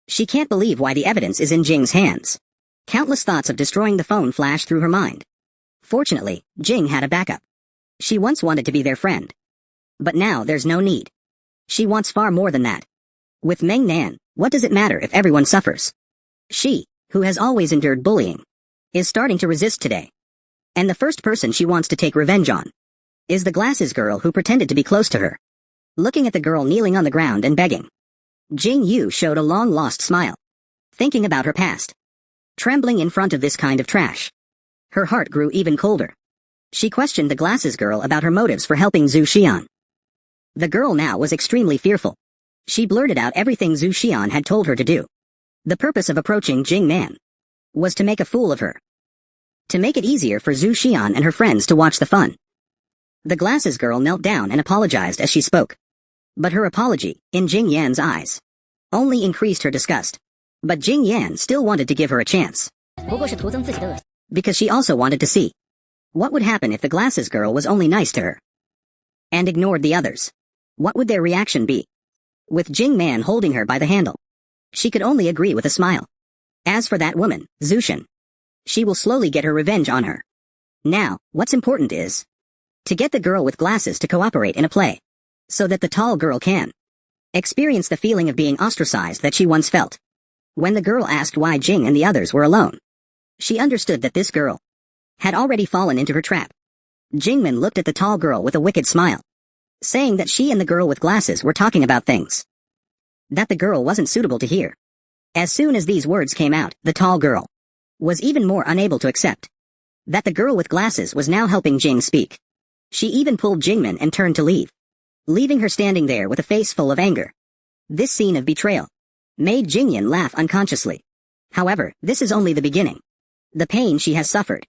She can't believe why the evidence is in Jing's hands. Countless thoughts of destroying the phone flash through her mind. Fortunately, Jing had a backup. She once wanted to be their friend. But now there's no need. She wants far more than that. With Meng Nan, what does it matter if everyone suffers? She, who has always endured bullying, is starting to resist today. And the first person she wants to take revenge on is the glasses girl who pretended to be close to her. Looking at the girl kneeling on the ground and begging, Jing Yu showed a long-lost smile, thinking about her past. Trembling in front of this kind of trash, her heart grew even colder. She questioned the glasses girl about her motives for helping Zhu Xian. The girl now was extremely fearful. She blurted out everything Zhu Xian had told her to do. The purpose of approaching Jing Nan was to make a fool of her. To make it easier for Zhu Xian and her friends to watch the fun. The glasses girl knelt down and apologized as she spoke. But her apology, in Jing Yan's eyes, only increased her disgust. But Jing Yan still wanted to give her a chance. 不过是徒增自己的恶心。 Because she also wanted to see what would happen if the glasses girl was only nice to her and ignored the others. What would their reaction be? With Jing Man holding her by the handle, she could only agree with a smile. As for that woman, Zushin, she will slowly get her revenge on her. Now, what's important is to get the girl with glasses to cooperate in a play, so that the tall girl can experience the feeling of being ostracized that she once felt. When the girl asked why Jing and the others were alone, she understood that this girl had already fallen into her trap. Jingmin looked at the tall girl with a wicked smile, saying that she and the girl with glasses were talking about things that the girl wasn't suitable to hear. As soon as these words came out, the tall girl was even more unable to accept that the girl with glasses was now helping Jing speak. She even pulled Jingmin and turned to leave, leaving her standing there with a face full of anger. This scene of betrayal made Jingyan laugh unconsciously. However, this is only the beginning. The pain she has suffered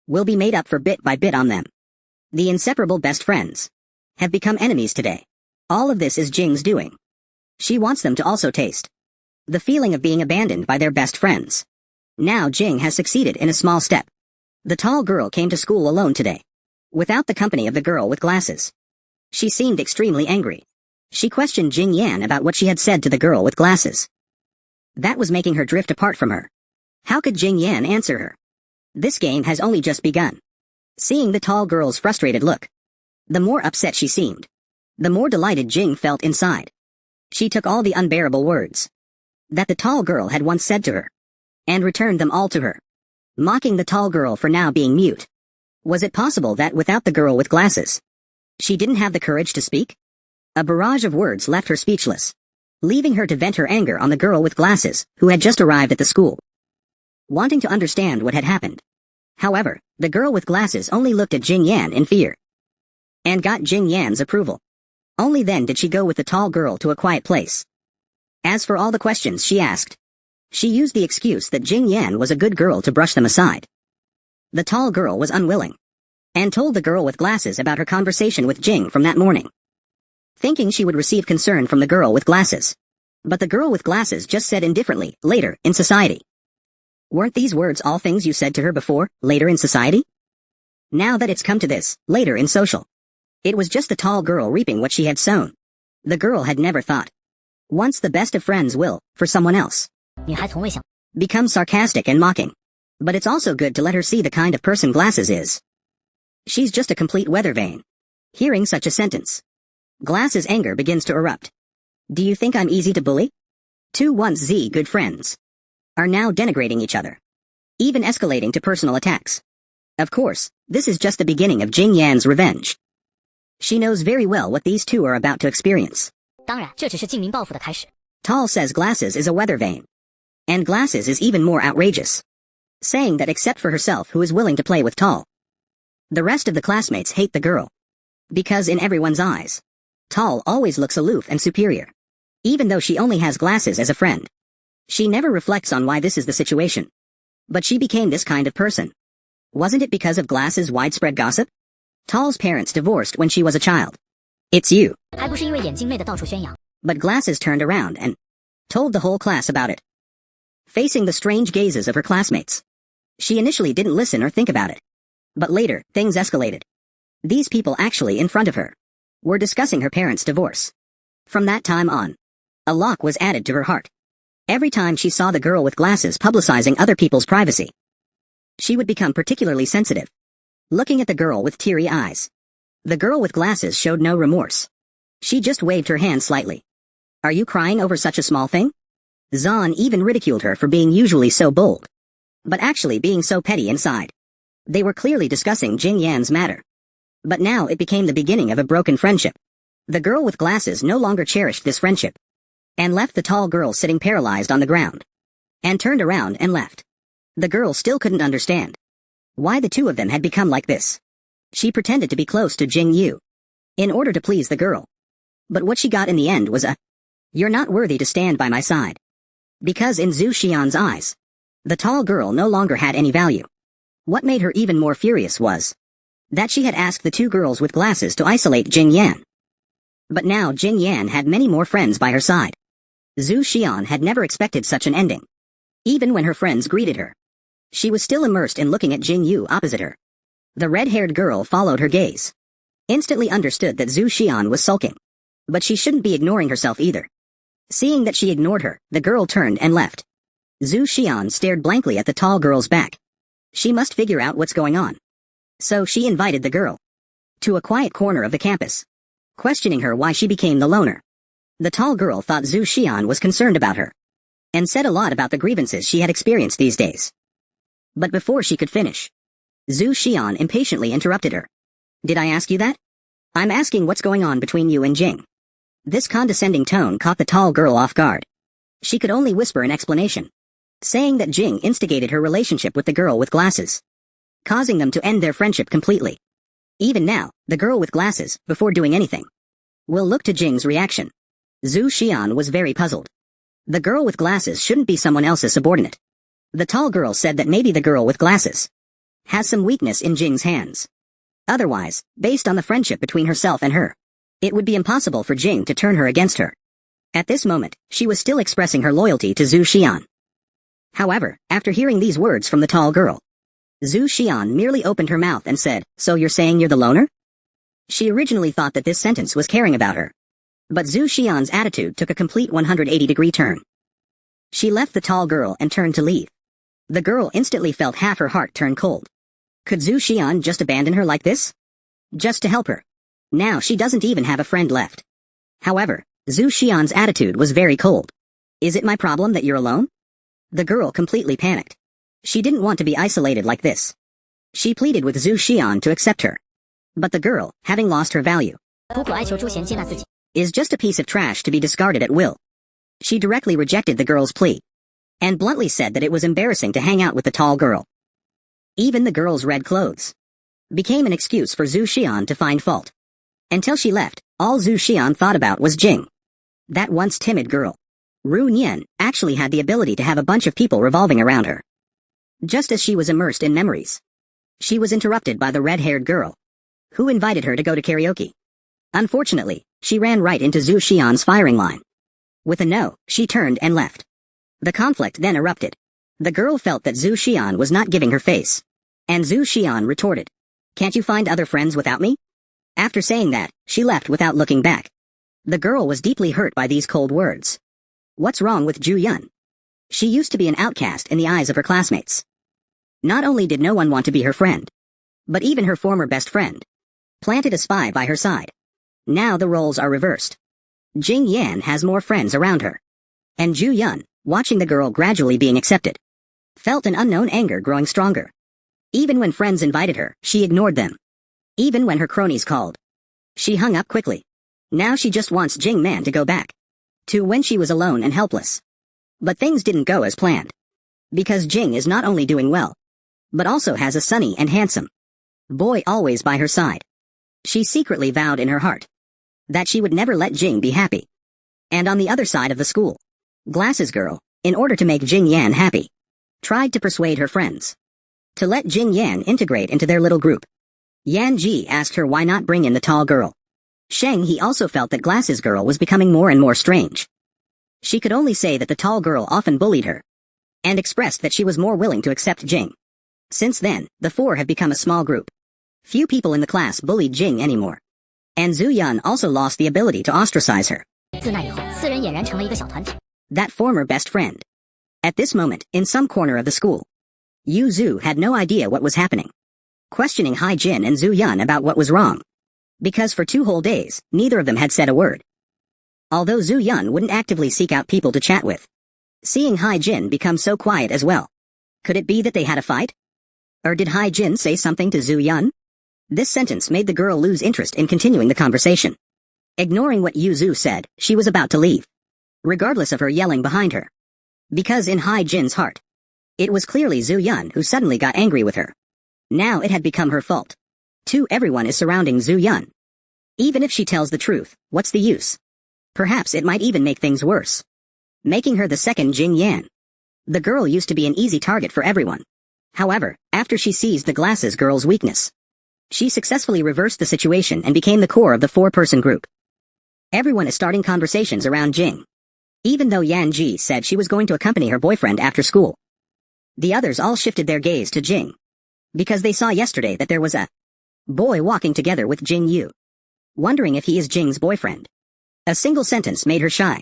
will be made up for bit by bit on them. The inseparable best friends have become enemies today. All of this is Jing's doing. She wants them to also taste the feeling of being abandoned by their best friends. Now Jing has succeeded in a small step. The tall girl came to school alone today, without the company of the girl with glasses. She seemed extremely angry. She questioned Jing Yan about what she had said to the girl with glasses. That was making her drift apart from her. How could Jing Yan answer her? This game has only just begun. Seeing the tall girl's frustrated look, the more upset she seemed, the more delighted Jing felt inside. She took all the unbearable words that the tall girl had once said to her, and returned them all to her, mocking the tall girl for now being mute. Was it possible that without the girl with glasses, she didn't have the courage to speak? A barrage of words left her speechless, leaving her to vent her anger on the girl with glasses, who had just arrived at the school, wanting to understand what had happened. However, the girl with glasses only looked at Jing Yan in fear, and got Jing Yan's approval. Only then did she go with the tall girl to a quiet place. As for all the questions she asked, she used the excuse that Jing Yan was a good girl to brush them aside. The tall girl was unwilling, and told the girl with glasses about her conversation with Jing from that morning, thinking she would receive concern from the girl with glasses. But the girl with glasses just said indifferently, later, in society. Weren't these words all things you said to her before, later in society? Now that it's come to this, later in social. It was just the tall girl reaping what she had sown. The girl had never thought. Once the best of friends will, for someone else, 女孩从未想 become sarcastic and mocking. But it's also good to let her see the kind of person Glasses is. She's just a complete weather vane. Hearing such a sentence, Glasses' anger begins to erupt. Do you think I'm easy to bully? Two once good friends are now denigrating each other, even escalating to personal attacks. Of course, this is just the beginning of Jing Yan's revenge. She knows very well what these two are about to experience. 当然，这只是静民报复的开始。 Tall says Glasses is a weather vane. And Glasses is even more outrageous, saying that except for herself who is willing to play with Tall, the rest of the classmates hate the girl. Because in everyone's eyes, Tall always looks aloof and superior. Even though she only has Glasses as a friend. She never reflects on why this is the situation. But she became this kind of person. Wasn't it because of Glasses' widespread gossip? Tall's parents divorced when she was a child. It's you. 还不是因为眼镜妹的到处宣扬。 But Glasses turned around and told the whole class about it. Facing the strange gazes of her classmates, she initially didn't listen or think about it. But later, things escalated. These people actually in front of her were discussing her parents' divorce. From that time on, a lock was added to her heart. Every time she saw the girl with glasses publicizing other people's privacy, she would become particularly sensitive, looking at the girl with teary eyes. The girl with glasses showed no remorse. She just waved her hand slightly. Are you crying over such a small thing? Zan even ridiculed her for being usually so bold, but actually being so petty inside. They were clearly discussing Jing Yan's matter. But now it became the beginning of a broken friendship. The girl with glasses no longer cherished this friendship, and left the tall girl sitting paralyzed on the ground, and turned around and left. The girl still couldn't understand why the two of them had become like this. She pretended to be close to Jing Yu, in order to please the girl. But what she got in the end was a, "You're not worthy to stand by my side." Because in Zhu Xian's eyes, the tall girl no longer had any value. What made her even more furious was that she had asked the two girls with glasses to isolate Jing Yan. But now Jing Yan had many more friends by her side. Zhu Xian had never expected such an ending. Even when her friends greeted her, she was still immersed in looking at Jing Yu opposite her. The red-haired girl followed her gaze, instantly understood that Zhu Xian was sulking. But she shouldn't be ignoring herself either. Seeing that she ignored her, the girl turned and left. Zhu Xian stared blankly at the tall girl's back. She must figure out what's going on. So she invited the girl to a quiet corner of the campus, questioning her why she became the loner. The tall girl thought Zhu Xian was concerned about her, and said a lot about the grievances she had experienced these days. But before she could finish, Zhu Xian impatiently interrupted her. Did I ask you that? I'm asking what's going on between you and Jing. This condescending tone caught the tall girl off guard. She could only whisper an explanation, saying that Jing instigated her relationship with the girl with glasses, causing them to end their friendship completely. Even now, the girl with glasses, before doing anything, will look to Jing's reaction. Zhu Xian was very puzzled. The girl with glasses shouldn't be someone else's subordinate. The tall girl said that maybe the girl with glasses has some weakness in Jing's hands. Otherwise, based on the friendship between herself and her, it would be impossible for Jing to turn her against her. At this moment, she was still expressing her loyalty to Zhu Xian. However, after hearing these words from the tall girl, Zhu Xian merely opened her mouth and said, "So you're saying you're the loner?" She originally thought that this sentence was caring about her. But Zhu Xian's attitude took a complete 180-degree turn. She left the tall girl and turned to leave. The girl instantly felt half her heart turn cold. Could Zhu Xian just abandon her like this? Just to help her. Now she doesn't even have a friend left. However, Zhu Xian's attitude was very cold. Is it my problem that you're alone? The girl completely panicked. She didn't want to be isolated like this. She pleaded with Zhu Xian to accept her. But the girl, having lost her value, 苦苦哀求朱贤接纳自己。 is just a piece of trash to be discarded at will. She directly rejected the girl's plea, and bluntly said that it was embarrassing to hang out with the tall girl. Even the girl's red clothes became an excuse for Zhu Xian to find fault. Until she left, All Zhu Xian thought about was Jing. That once timid girl. Ru Nian actually had the ability to have a bunch of people revolving around her. Just as she was immersed in memories, she was interrupted by the red-haired girl, who invited her to go to karaoke. Unfortunately, she ran right into Zhu Xian's firing line. With a no, she turned and left. The conflict then erupted. The girl felt that Zhu Xian was not giving her face. And Zhu Xian retorted, "Can't you find other friends without me?" After saying that, she left without looking back. The girl was deeply hurt by these cold words. What's wrong with Zhu Yun? She used to be an outcast in the eyes of her classmates. Not only did no one want to be her friend, but even her former best friend planted a spy by her side. Now the roles are reversed. Jing Yan has more friends around her. And Zhu Yun, watching the girl gradually being accepted, felt an unknown anger growing stronger. Even when friends invited her, she ignored them. Even when her cronies called, she hung up quickly. Now she just wants Jing Man to go back to when she was alone and helpless. But things didn't go as planned. Because Jing is not only doing well, but also has a sunny and handsome boy always by her side. She secretly vowed in her heart that she would never let Jing be happy. And on the other side of the school, Glasses Girl, in order to make Jing Yan happy, tried to persuade her friends to let Jing Yan integrate into their little group. Yan Ji asked her why not bring in the tall girl. Sheng He also felt that Glasses Girl was becoming more and more strange. She could only say that the tall girl often bullied her, and expressed that she was more willing to accept Jing. Since then, the four have become a small group. Few people in the class bullied Jing anymore. And Zhu Yun also lost the ability to ostracize her. 自那以后，四人俨然成了一个小团体。 That former best friend. At this moment, in some corner of the school, Yu Zhu had no idea what was happening, questioning Hai Jin and Zhu Yun about what was wrong. Because for 2 whole days, neither of them had said a word. Although Zhu Yun wouldn't actively seek out people to chat with, seeing Hai Jin become so quiet as well. Could it be that they had a fight? Or did Hai Jin say something to Zhu Yun? This sentence made the girl lose interest in continuing the conversation. Ignoring what Yu Zhu said, she was about to leave, regardless of her yelling behind her. Because in Hai Jin's heart, it was clearly Zhu Yun who suddenly got angry with her. Now it had become her fault. Everyone is surrounding Zhu Yun. Even if she tells the truth, what's the use? Perhaps it might even make things worse, making her the second Jing Yan. The girl used to be an easy target for everyone. However, after she seized the Glasses Girl's weakness, she successfully reversed the situation and became the core of the 4-person group. Everyone is starting conversations around Jing. Even though Yan Ji said she was going to accompany her boyfriend after school, the others all shifted their gaze to Jing, because they saw yesterday that there was a boy walking together with Jing Yu, wondering if he is Jing's boyfriend. A single sentence made her shy.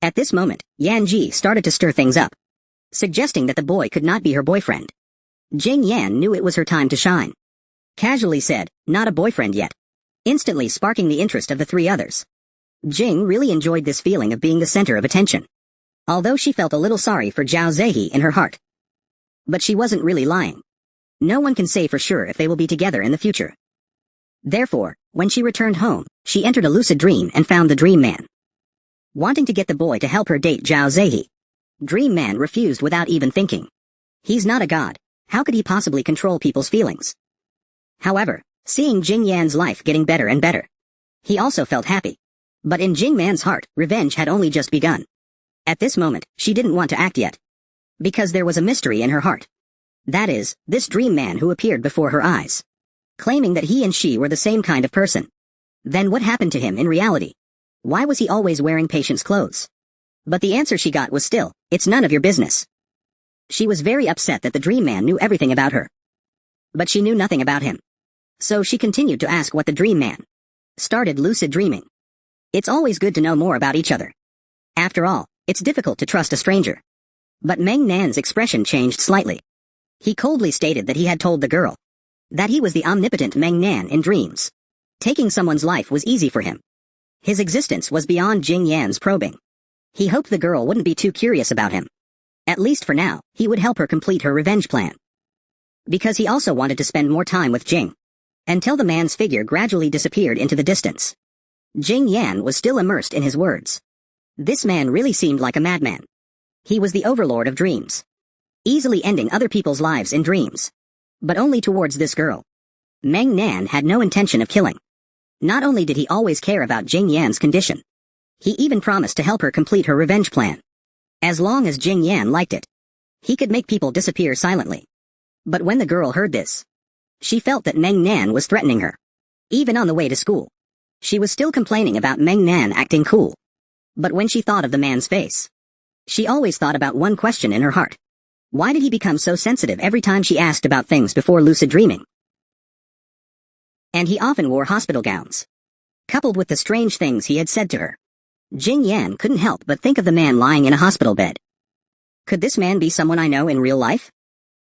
At this moment, Yan Ji started to stir things up, suggesting that the boy could not be her boyfriend. Jing Yan knew it was her time to shine. Casually said, "Not a boyfriend yet," instantly sparking the interest of the 3 others. Jing really enjoyed this feeling of being the center of attention, although she felt a little sorry for Zhao Zehi in her heart. But she wasn't really lying. No one can say for sure if they will be together in the future. Therefore, when she returned home, she entered a lucid dream and found the Dream Man, wanting to get the boy to help her date Zhao Zehi. Dream Man refused without even thinking. He's not a god. How could he possibly control people's feelings? However, seeing Jing Yan's life getting better and better, he also felt happy. But in Jing Man's heart, revenge had only just begun. At this moment, she didn't want to act yet, because there was a mystery in her heart. That is, this Dream Man who appeared before her eyes, claiming that he and she were the same kind of person. Then what happened to him in reality? Why was he always wearing patient's clothes? But the answer she got was still, "It's none of your business." She was very upset that the Dream Man knew everything about her, but she knew nothing about him. So she continued to ask what the Dream Man started lucid dreaming. It's always good to know more about each other. After all, it's difficult to trust a stranger. But Meng Nan's expression changed slightly. He coldly stated that he had told the girl that he was the omnipotent Meng Nan in dreams. Taking someone's life was easy for him. His existence was beyond Jing Yan's probing. He hoped the girl wouldn't be too curious about him. At least for now, he would help her complete her revenge plan. Because he also wanted to spend more time with Jing, until the man's figure gradually disappeared into the distance. Jing Yan was still immersed in his words. This man really seemed like a madman. He was the overlord of dreams, easily ending other people's lives in dreams, but only towards this girl. Meng Nan had no intention of killing. Not only did he always care about Jing Yan's condition, he even promised to help her complete her revenge plan. As long as Jing Yan liked it, he could make people disappear silently. But when the girl heard this, she felt that Meng Nan was threatening her. Even on the way to school, she was still complaining about Meng Nan acting cool. But when she thought of the man's face, she always thought about one question in her heart. Why did he become so sensitive every time she asked about things before lucid dreaming? And he often wore hospital gowns. Coupled with the strange things he had said to her, Jing Yan couldn't help but think of the man lying in a hospital bed. Could this man be someone I know in real life?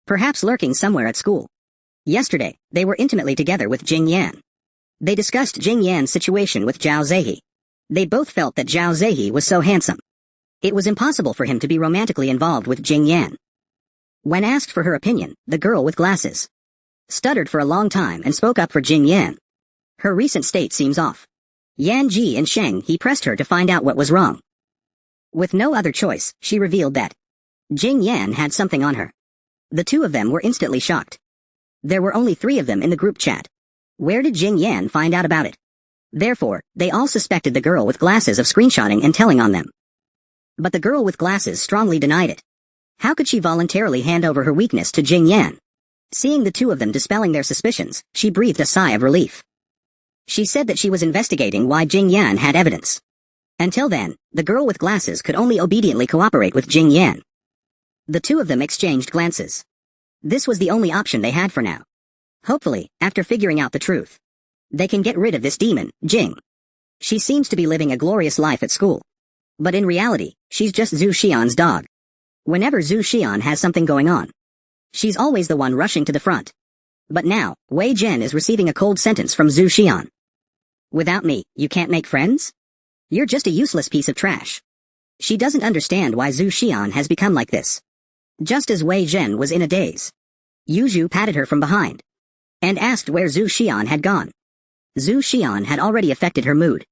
Perhaps lurking somewhere at school. Yesterday, they were intimately together with Jing Yan. They discussed Jing Yan's situation with Zhao Zehi. They both felt that Zhao Zehi was so handsome. It was impossible for him to be romantically involved with Jing Yan. When asked for her opinion, the girl with glasses stuttered for a long time and spoke up for Jing Yan. Her recent state seems off. Yan Ji and Sheng He pressed her to find out what was wrong. With no other choice, she revealed that Jing Yan had something on her. The two of them were instantly shocked. There were only 3 of them in the group chat. Where did Jing Yan find out about it? Therefore, they all suspected the girl with glasses of screenshotting and telling on them. But the girl with glasses strongly denied it. How could she voluntarily hand over her weakness to Jing Yan? Seeing the two of them dispelling their suspicions, she breathed a sigh of relief. She said that she was investigating why Jing Yan had evidence. Until then, the girl with glasses could only obediently cooperate with Jing Yan. The two of them exchanged glances. This was the only option they had for now. Hopefully, after figuring out the truth, they can get rid of this demon, Jing. She seems to be living a glorious life at school. But in reality, she's just Zhu Xian's dog. Whenever Zhu Xian has something going on, she's always the one rushing to the front. But now, Wei Zhen is receiving a cold sentence from Zhu Xian. Without me, you can't make friends? You're just a useless piece of trash. She doesn't understand why Zhu Xian has become like this. Just as Wei Zhen was in a daze, Yuzhu patted her from behind and asked where Zhu Xian had gone. Zhu Xian had already affected her mood.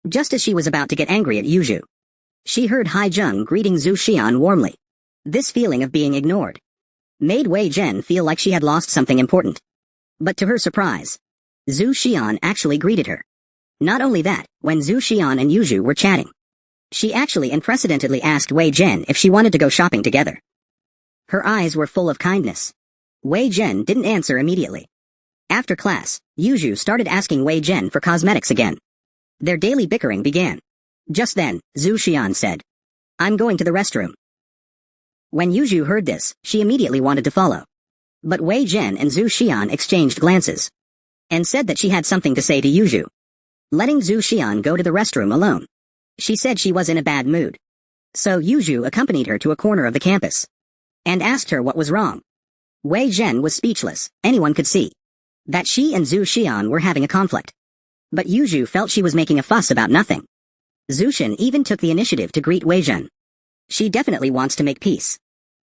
Just as she was about to get angry at Yuzhu, she heard Hai Zheng greeting Zhu Xian warmly. This feeling of being ignored made Wei Zhen feel like she had lost something important. But to her surprise, Zhu Xian actually greeted her. Not only that, when Zhu Xian and Yuzhu were chatting, she actually unprecedentedly asked Wei Zhen if she wanted to go shopping together. Her eyes were full of kindness. Wei Zhen didn't answer immediately. After class, Yuzhu started asking Wei Zhen for cosmetics again. Their daily bickering began. Just then, Zhu Xian said, "I'm going to the restroom." When Yuzhu heard this, she immediately wanted to follow. But Wei Zhen and Zhu Xian exchanged glances and said that she had something to say to Yuzhu. Letting Zhu Xian go to the restroom alone, she said she was in a bad mood. So Yuzhu accompanied her to a corner of the campus and asked her what was wrong. Wei Zhen was speechless. Anyone could see that she and Zhu Xian were having a conflict. But Yuzhu felt she was making a fuss about nothing. Zhu Shen even took the initiative to greet Wei Zhen. She definitely wants to make peace.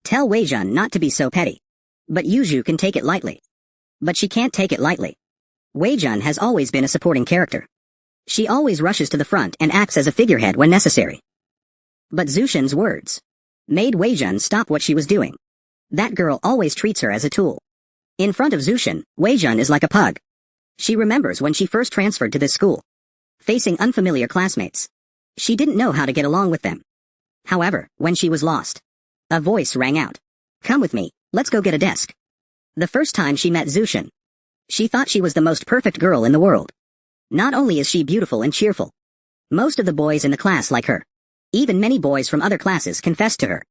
Tell Wei Zhen not to be so petty. But Yuzhu can take it lightly. But she can't take it lightly. Wei Zhen has always been a supporting character. She always rushes to the front and acts as a figurehead when necessary. But Zhu Shen's words made Wei Zhen stop what she was doing. That girl always treats her as a tool. In front of Zhu Shen, Wei Zhen is like a pug. She remembers when she first transferred to this school. Facing unfamiliar classmates, she didn't know how to get along with them. However, when she was lost, a voice rang out. "Come with me, let's go get a desk." The first time she met Zhu Shen, she thought she was the most perfect girl in the world. Not only is she beautiful and cheerful, most of the boys in the class like her. Even many boys from other classes confessed to her.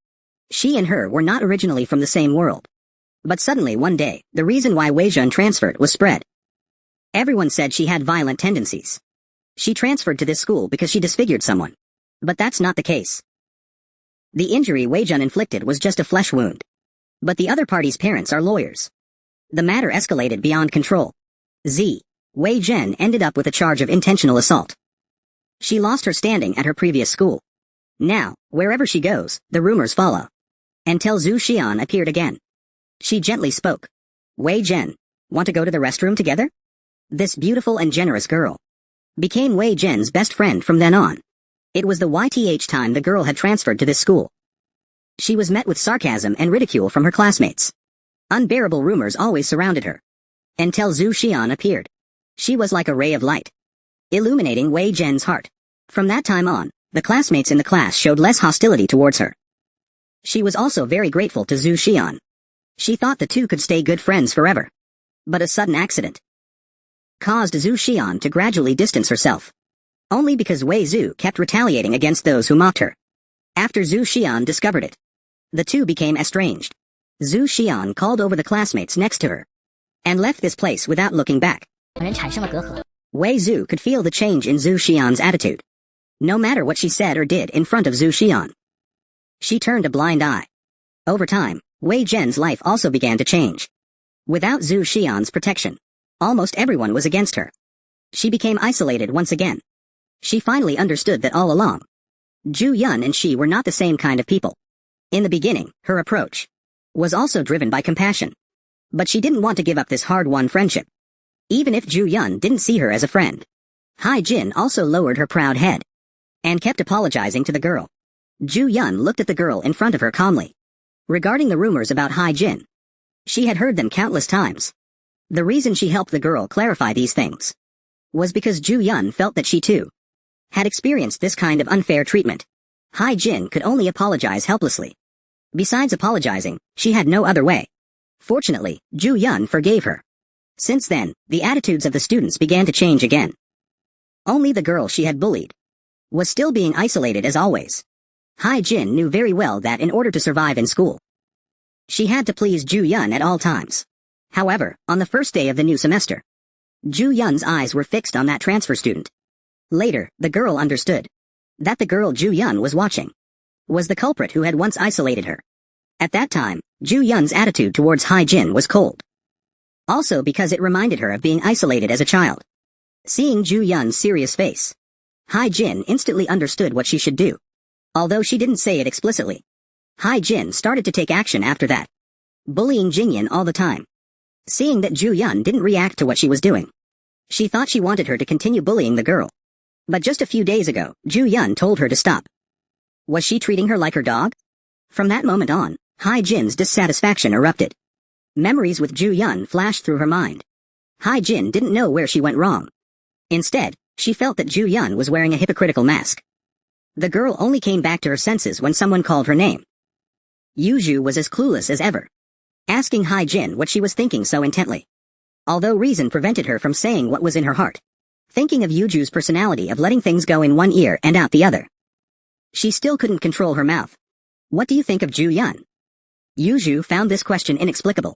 She and her were not originally from the same world. But suddenly one day, the reason why Wei Zhen transferred was spread. Everyone said she had violent tendencies. She transferred to this school because she disfigured someone. But that's not the case. The injury Wei Zhen inflicted was just a flesh wound. But the other party's parents are lawyers. The matter escalated beyond control. Wei Zhen ended up with a charge of intentional assault. She lost her standing at her previous school. Now, wherever she goes, the rumors follow. Until Zhu Xian appeared again. She gently spoke. "Wei Zhen, want to go to the restroom together?" This beautiful and generous girl became Wei Zhen's best friend from then on. It was the YTH time the girl had transferred to this school. She was met with sarcasm and ridicule from her classmates. Unbearable rumors always surrounded her. Until Zhu Xian appeared. She was like a ray of light. illuminating Wei Zhen's heart. From that time on, the classmates in the class showed less hostility towards her. She was also very grateful to Zhu Xian. She thought the two could stay good friends forever. But a sudden accident caused Zhu Xian to gradually distance herself. Only because Wei Zhu kept retaliating against those who mocked her. After Zhu Xian discovered it, the two became estranged. Zhu Xian called over the classmates next to her and left this place without looking back. 两人产生了隔阂。 Wei Zhu could feel the change in Zhu Xian's attitude. No matter what she said or did in front of Zhu Xian, she turned a blind eye. Over time, Wei Zhen's life also began to change. Without Zhu Xian's protection, almost everyone was against her. She became isolated once again. She finally understood that all along, Zhu Yun and she were not the same kind of people. In the beginning, her approach was also driven by compassion. But she didn't want to give up this hard-won friendship. Even if Zhu Yun didn't see her as a friend. Hai Jin also lowered her proud head and kept apologizing to the girl. Zhu Yun looked at the girl in front of her calmly. Regarding the rumors about Hai Jin, she had heard them countless times. The reason she helped the girl clarify these things was because Zhu Yun felt that she too had experienced this kind of unfair treatment. Hai Jin could only apologize helplessly. Besides apologizing, she had no other way. Fortunately, Zhu Yun forgave her. Since then, the attitudes of the students began to change again. Only the girl she had bullied was still being isolated as always. Hai Jin knew very well that in order to survive in school, she had to please Zhu Yun at all times. However, on the first day of the new semester, Zhu Yun's eyes were fixed on that transfer student. Later, the girl understood that the girl Zhu Yun was watching was the culprit who had once isolated her. At that time, Zhu Yun's attitude towards Hai Jin was cold. Also because it reminded her of being isolated as a child. Seeing Zhu Yun's serious face, Hai Jin instantly understood what she should do. Although she didn't say it explicitly, Hai Jin started to take action after that, bullying Jingyan all the time. Seeing that Zhu Yun didn't react to what she was doing, she thought she wanted her to continue bullying the girl. But just a few days ago, Zhu Yun told her to stop. Was she treating her like her dog? From that moment on, Hai Jin's dissatisfaction erupted. Memories with Zhu Yun flashed through her mind. Hai Jin didn't know where she went wrong. Instead, she felt that Zhu Yun was wearing a hypocritical mask. The girl only came back to her senses when someone called her name. Yuzhu was as clueless as ever, asking Hai Jin what she was thinking so intently. Although reason prevented her from saying what was in her heart, thinking of Yuzhu's personality of letting things go in one ear and out the other, she still couldn't control her mouth. What do you think of Zhu Yun? Yuzhu found this question inexplicable.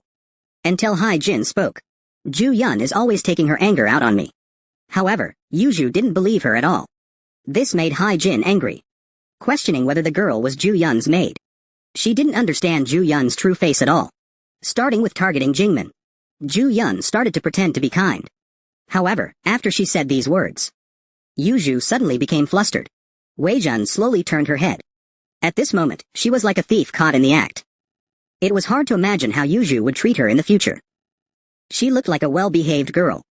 Until Hai Jin spoke. Zhu Yun is always taking her anger out on me. However, Yuzhu didn't believe her at all. This made Hai Jin angry, questioning whether the girl was Zhu Yun's maid. She didn't understand Zhu Yun's true face at all. Starting with targeting Jingmin, Zhu Yun started to pretend to be kind. However, after she said these words, Yuzhu suddenly became flustered. Wei Jun slowly turned her head. At this moment, she was like a thief caught in the act. It was hard to imagine how Yuzhu would treat her in the future. She looked like a well-behaved girl.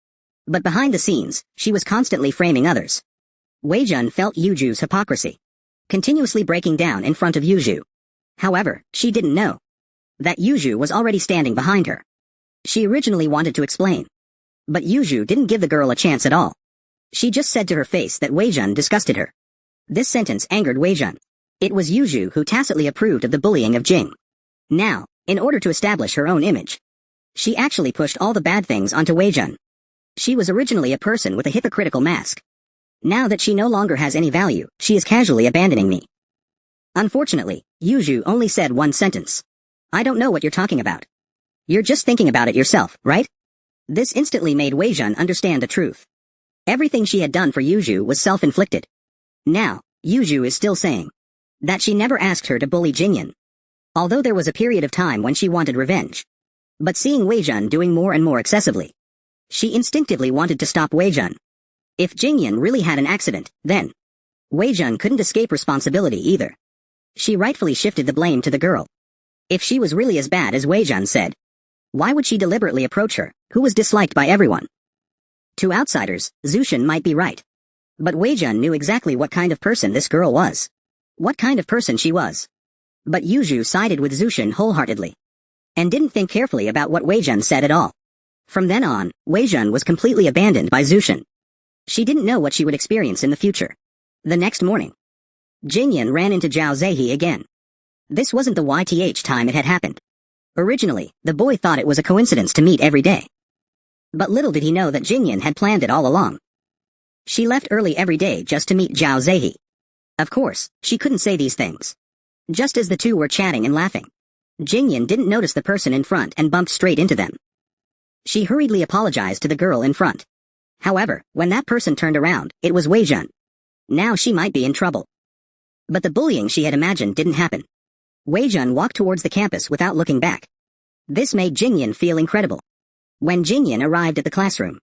But behind the scenes, she was constantly framing others. Wei Jun felt Yuzhu's hypocrisy, continuously breaking down in front of Yuzhu. However, she didn't know that Yuzhu was already standing behind her. She originally wanted to explain, but Yuzhu didn't give the girl a chance at all. She just said to her face that Wei Jun disgusted her. This sentence angered Wei Jun. It was Yuzhu who tacitly approved of the bullying of Jing. Now, in order to establish her own image, she actually pushed all the bad things onto Wei Jun. She was originally a person with a hypocritical mask. Now that she no longer has any value, she is casually abandoning me. Unfortunately, Yuzhu only said one sentence. I don't know what you're talking about. You're just thinking about it yourself, right? This instantly made Wei Jun understand the truth. Everything she had done for Yuzhu was self-inflicted. Now, Yuzhu is still saying that she never asked her to bully Jingyan. Although there was a period of time when she wanted revenge. But seeing Wei Jun doing more and more excessively, she instinctively wanted to stop Wei Jun. If Jingyan really had an accident, then Wei Jun couldn't escape responsibility either. She rightfully shifted the blame to the girl. If she was really as bad as Wei Jun said, why would she deliberately approach her, who was disliked by everyone? To outsiders, Zushin might be right. But Wei Jun knew exactly what kind of person this girl was. What kind of person she was. But Yuzhu sided with Zushin wholeheartedly, and didn't think carefully about what Wei Jun said at all. From then on, Wei Jun was completely abandoned by Zushin. She didn't know what she would experience in the future. The next morning, Jingyan ran into Zhao Zehi again. This wasn't the YTH time it had happened. Originally, the boy thought it was a coincidence to meet every day. But little did he know that Jingyan had planned it all along. She left early every day just to meet Zhao Zehi. Of course, she couldn't say these things. Just as the two were chatting and laughing, Jingyan didn't notice the person in front and bumped straight into them. She hurriedly apologized to the girl in front. However, when that person turned around, it was Wei Jun. Now she might be in trouble. But the bullying she had imagined didn't happen. Wei Jun walked towards the campus without looking back. This made Jingyan feel incredible. When Jingyan arrived at the classroom,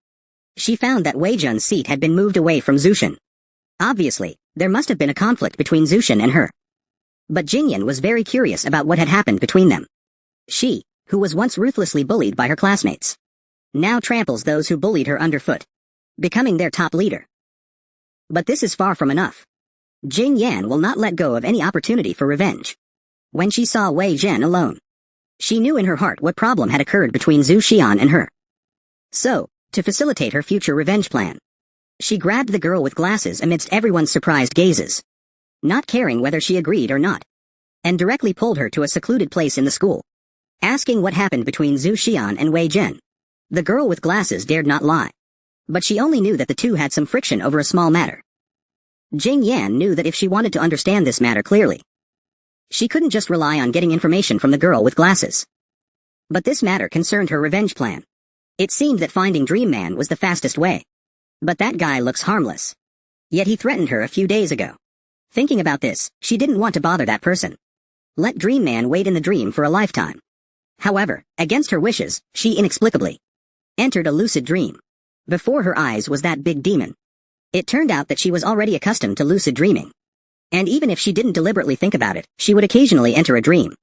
she found that Wei Jun's seat had been moved away from Zushin. Obviously, there must have been a conflict between Zushin and her. But Jingyan was very curious about what had happened between them. She, who was once ruthlessly bullied by her classmates, now tramples those who bullied her underfoot, becoming their top leader. But this is far from enough. Jingyan will not let go of any opportunity for revenge. When she saw Wei Zhen alone, she knew in her heart what problem had occurred between Zhu Xian and her. So, to facilitate her future revenge plan, she grabbed the girl with glasses amidst everyone's surprised gazes, not caring whether she agreed or not, and directly pulled her to a secluded place in the school. Asking what happened between Zhu Xian and Wei Zhen, the girl with glasses dared not lie. But she only knew that the two had some friction over a small matter. Jing Yan knew that if she wanted to understand this matter clearly, she couldn't just rely on getting information from the girl with glasses. But this matter concerned her revenge plan. It seemed that finding Dream Man was the fastest way. But that guy looks harmless. Yet he threatened her a few days ago. Thinking about this, she didn't want to bother that person. Let Dream Man wait in the dream for a lifetime. However, against her wishes, she inexplicably entered a lucid dream. Before her eyes was that big demon. It turned out that she was already accustomed to lucid dreaming. And even if she didn't deliberately think about it, she would occasionally enter a dream.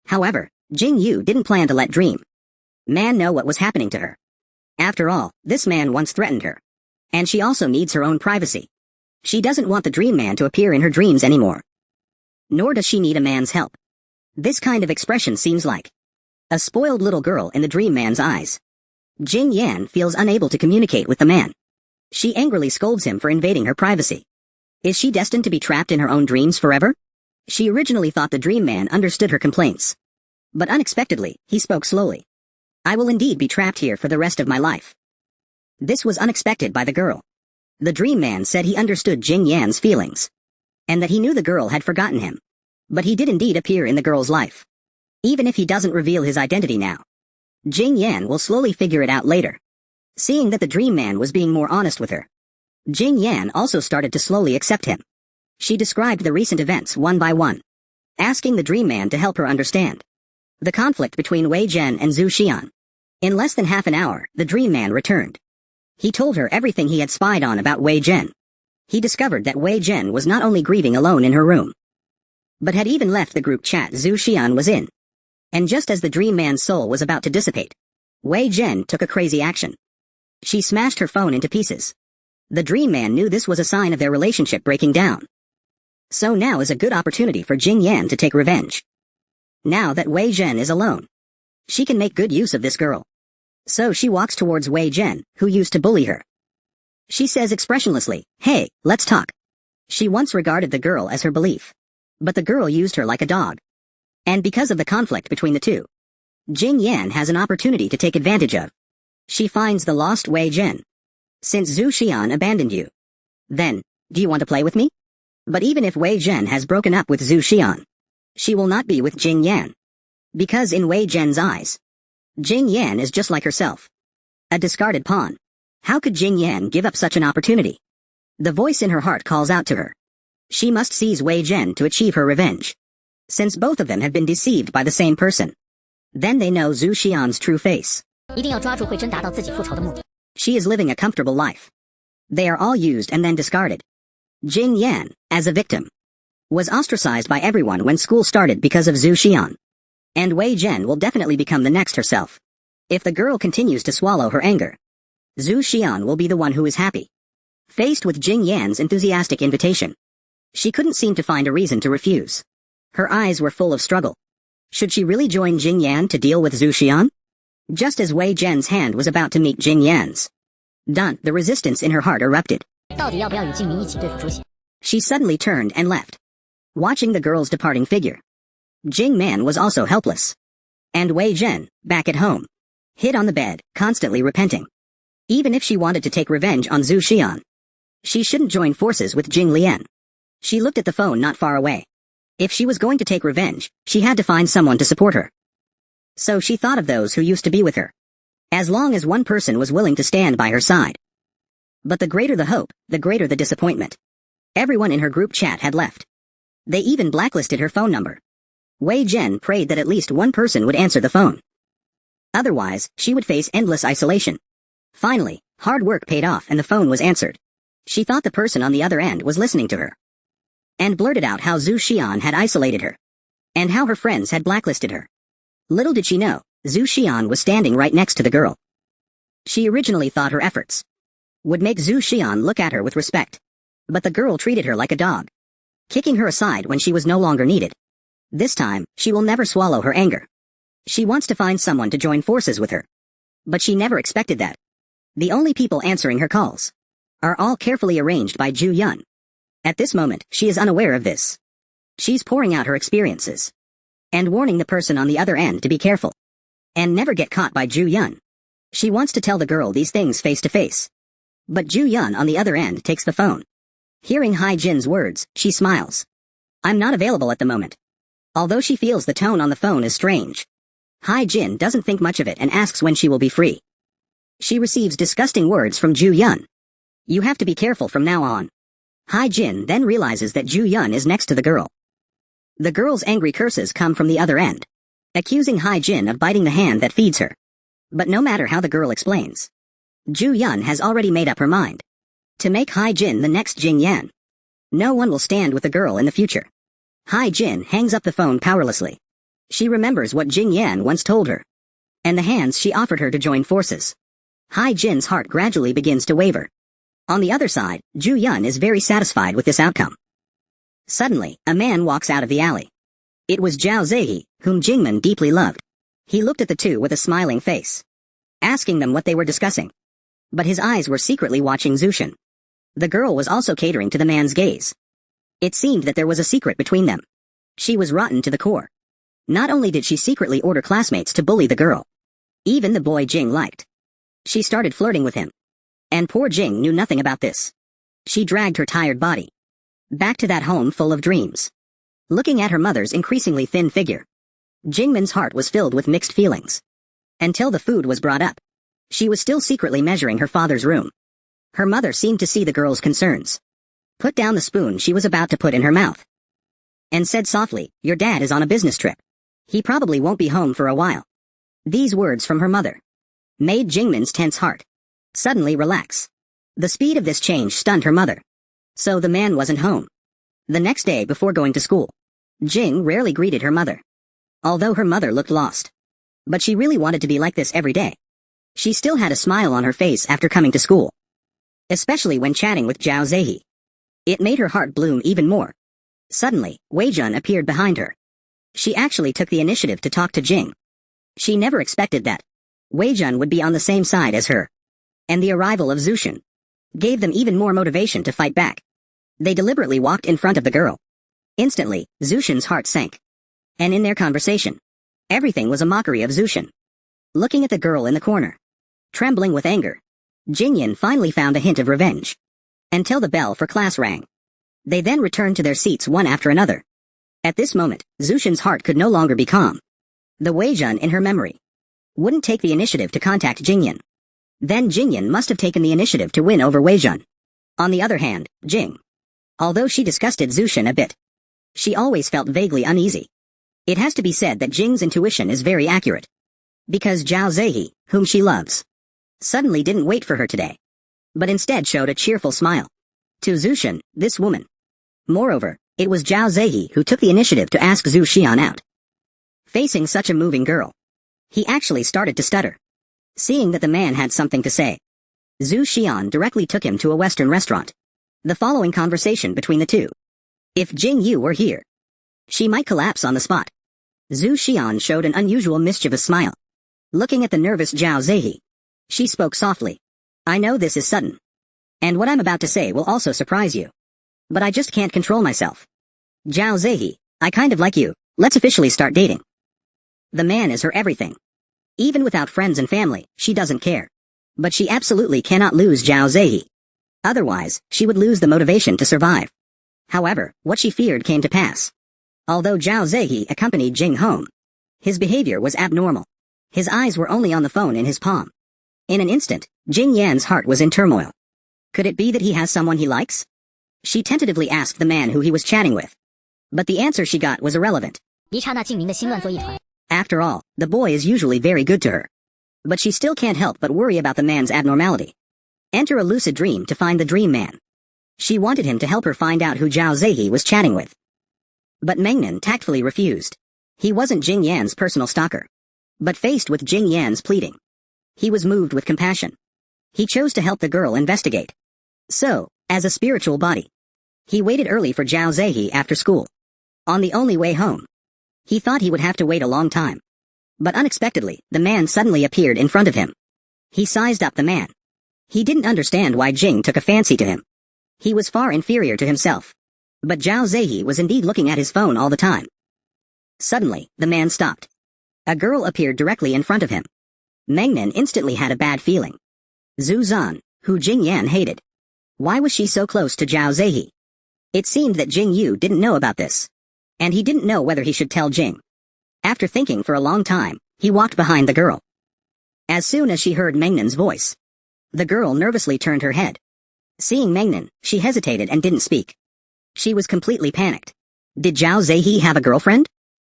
However, Jing Yu didn't plan to let Dream Man know what was happening to her. After all, this man once threatened her. And she also needs her own privacy. She doesn't want the Dream Man to appear in her dreams anymore. Nor does she need a man's help. This kind of expression seems like a spoiled little girl in the Dream Man's eyes. Jing Yan feels unable to communicate with the man. She angrily scolds him for invading her privacy. Is she destined to be trapped in her own dreams forever? She originally thought the Dream Man understood her complaints. But unexpectedly, he spoke slowly. I will indeed be trapped here for the rest of my life. This was unexpected by the girl. The Dream Man said he understood Jing Yan's feelings, and that he knew the girl had forgotten him. But he did indeed appear in the girl's life. Even if he doesn't reveal his identity now, Jing Yan will slowly figure it out later. Seeing that the Dream Man was being more honest with her, Jing Yan also started to slowly accept him. She described the recent events one by one, asking the Dream Man to help her understand the conflict between Wei Zhen and Zhu Xian. In less than half an hour, the Dream Man returned. He told her everything he had spied on about Wei Zhen. He discovered that Wei Zhen was not only grieving alone in her room, but had even left the group chat Zhu Xian was in. And just as the Dream Man's soul was about to dissipate, Wei Zhen took a crazy action. She smashed her phone into pieces. The Dream Man knew this was a sign of their relationship breaking down. So now is a good opportunity for Jing Yan to take revenge. Now that Wei Zhen is alone, she can make good use of this girl. So she walks towards Wei Zhen, who used to bully her. She says expressionlessly, "Hey, let's talk." She once regarded the girl as her belief. But the girl used her like a dog. And because of the conflict between the two, Jing Yan has an opportunity to take advantage of. She finds the lost Wei Zhen. Since Zhu Xian abandoned you, then, do you want to play with me? But even if Wei Zhen has broken up with Zhu Xian, she will not be with Jing Yan. Because in Wei Zhen's eyes, Jing Yan is just like herself. A discarded pawn. How could Jing Yan give up such an opportunity? The voice in her heart calls out to her. She must seize Wei Zhen to achieve her revenge. Since both of them have been deceived by the same person, then they know Zhu Xian's true face. 一定要抓住慧珍达到自己复仇的目的。 She is living a comfortable life. They are all used and then discarded. Jing Yan, as a victim, was ostracized by everyone when school started because of Zhu Xian. And Wei Zhen will definitely become the next herself. If the girl continues to swallow her anger, Zhu Xian will be the one who is happy. Faced with Jing Yan's enthusiastic invitation, she couldn't seem to find a reason to refuse. Her eyes were full of struggle. Should she really join Jing Yan to deal with Zhu Xian? Just as Wei Zhen's hand was about to meet Jing Yan's, The resistance in her heart erupted. 到底要不要与静明一起对付朱邪？ She suddenly turned and left, watching the girl's departing figure. Jing Man was also helpless. And Wei Zhen, back at home, hid on the bed, constantly repenting. Even if she wanted to take revenge on Zhu Xian, she shouldn't join forces with Jing Lian. She looked at the phone not far away. If she was going to take revenge, she had to find someone to support her. So she thought of those who used to be with her. As long as one person was willing to stand by her side. But the greater the hope, the greater the disappointment. Everyone in her group chat had left. They even blacklisted her phone number. Wei Zhen prayed that at least one person would answer the phone. Otherwise, she would face endless isolation. Finally, hard work paid off and the phone was answered. She thought the person on the other end was listening to her. And blurted out how Zhu Xian had isolated her. And how her friends had blacklisted her. Little did she know, Zhu Xian was standing right next to the girl. She originally thought her efforts would make Zhu Xian look at her with respect. But the girl treated her like a dog, kicking her aside when she was no longer needed. This time, she will never swallow her anger. She wants to find someone to join forces with her. But she never expected that. The only people answering her calls are all carefully arranged by Zhu Yun. At this moment, she is unaware of this. She's pouring out her experiences and warning the person on the other end to be careful and never get caught by Zhu Yun. She wants to tell the girl these things face to face. But Zhu Yun on the other end takes the phone. Hearing Hai Jin's words, she smiles. I'm not available at the moment. Although she feels the tone on the phone is strange, Hai Jin doesn't think much of it and asks when she will be free. She receives disgusting words from Zhu Yun. You have to be careful from now on. Hai Jin then realizes that Zhu Yun is next to the girl. The girl's angry curses come from the other end, accusing Hai Jin of biting the hand that feeds her. But no matter how the girl explains, Zhu Yun has already made up her mind to make Hai Jin the next Jing Yan. No one will stand with the girl in the future. Hai Jin hangs up the phone powerlessly. She remembers what Jing Yan once told her, and the hands she offered her to join forces. Hai Jin's heart gradually begins to waver. On the other side, Zhu Yun is very satisfied with this outcome. Suddenly, a man walks out of the alley. It was Zhao Zehi, whom Jingman deeply loved. He looked at the two with a smiling face, asking them what they were discussing. But his eyes were secretly watching Zushin. The girl was also catering to the man's gaze. It seemed that there was a secret between them. She was rotten to the core. Not only did she secretly order classmates to bully the girl, even the boy Jing liked. She started flirting with him. And poor Jing knew nothing about this. She dragged her tired body back to that home full of dreams. Looking at her mother's increasingly thin figure, Jingman's heart was filled with mixed feelings. Until the food was brought up, she was still secretly measuring her father's room. Her mother seemed to see the girl's concerns. Put down the spoon she was about to put in her mouth, and said softly, "Your dad is on a business trip. He probably won't be home for a while." These words from her mother made Jingman's tense heart suddenly relax. The speed of this change stunned her mother. So the man wasn't home. The next day before going to school, Jing rarely greeted her mother, although her mother looked lost. But she really wanted to be like this every day. She still had a smile on her face after coming to school, especially when chatting with Zhao Zehi. It made her heart bloom even more. Suddenly, Wei Jun appeared behind her. She actually took the initiative to talk to Jing. She never expected that Wei Jun would be on the same side as her. And the arrival of Zushin gave them even more motivation to fight back. They deliberately walked in front of the girl. Instantly, Zushin's heart sank. And in their conversation, everything was a mockery of Zushin. Looking at the girl in the corner, trembling with anger, Jingyan finally found a hint of revenge. Until the bell for class rang. They then returned to their seats one after another. At this moment, Zushin's heart could no longer be calm. The Wei Jun in her memory wouldn't take the initiative to contact Jingyan. Then Jingyan must have taken the initiative to win over Wei Jun. On the other hand, Jing, although she disgusted Zushin a bit, she always felt vaguely uneasy. It has to be said that Jing's intuition is very accurate. Because Zhao Zehi, whom she loves, suddenly didn't wait for her today, but instead showed a cheerful smile to Zushin, this woman. Moreover, it was Zhao Zehi who took the initiative to ask Zhu Xian out. Facing such a moving girl, he actually started to stutter. Seeing that the man had something to say, Zhu Xian directly took him to a Western restaurant. The following conversation between the two. If Jing Yu were here, she might collapse on the spot. Zhu Xian showed an unusual mischievous smile. Looking at the nervous Zhao Zehi, she spoke softly. I know this is sudden. And what I'm about to say will also surprise you. But I just can't control myself. Zhao Zehi, I kind of like you. Let's officially start dating. The man is her everything. Even without friends and family, she doesn't care. But she absolutely cannot lose Zhao Zehi. Otherwise, she would lose the motivation to survive. However, what she feared came to pass. Although Zhao Zehi accompanied Jing home, his behavior was abnormal. His eyes were only on the phone in his palm. In an instant, Jing Yan's heart was in turmoil. Could it be that he has someone he likes? She tentatively asked the man who he was chatting with. But the answer she got was irrelevant. 一刹那静明的心乱作一团。 After all, the boy is usually very good to her. But she still can't help but worry about the man's abnormality. Enter a lucid dream to find the dream man. She wanted him to help her find out who Zhao Zehi was chatting with. But Mengnan tactfully refused. He wasn't Jing Yan's personal stalker. But faced with Jing Yan's pleading, he was moved with compassion. He chose to help the girl investigate. So, as a spiritual body, he waited early for Zhao Zehi after school. On the only way home, he thought he would have to wait a long time. But unexpectedly, the man suddenly appeared in front of him. He sized up the man. He didn't understand why Jing took a fancy to him. He was far inferior to himself. But Zhao Zehi was indeed looking at his phone all the time. Suddenly, the man stopped. A girl appeared directly in front of him. Mengnan instantly had a bad feeling. Zhu Zan, who Jing Yan hated. Why was she so close to Zhao Zehi? It seemed that Jing Yu didn't know about this. And he didn't know whether he should tell Jing. After thinking for a long time, he walked behind the girl. As soon as she heard Mengnan's voice, the girl nervously turned her head. Seeing Mengnan, she hesitated and didn't speak. She was completely panicked. Did Zhao Zehi have a girlfriend?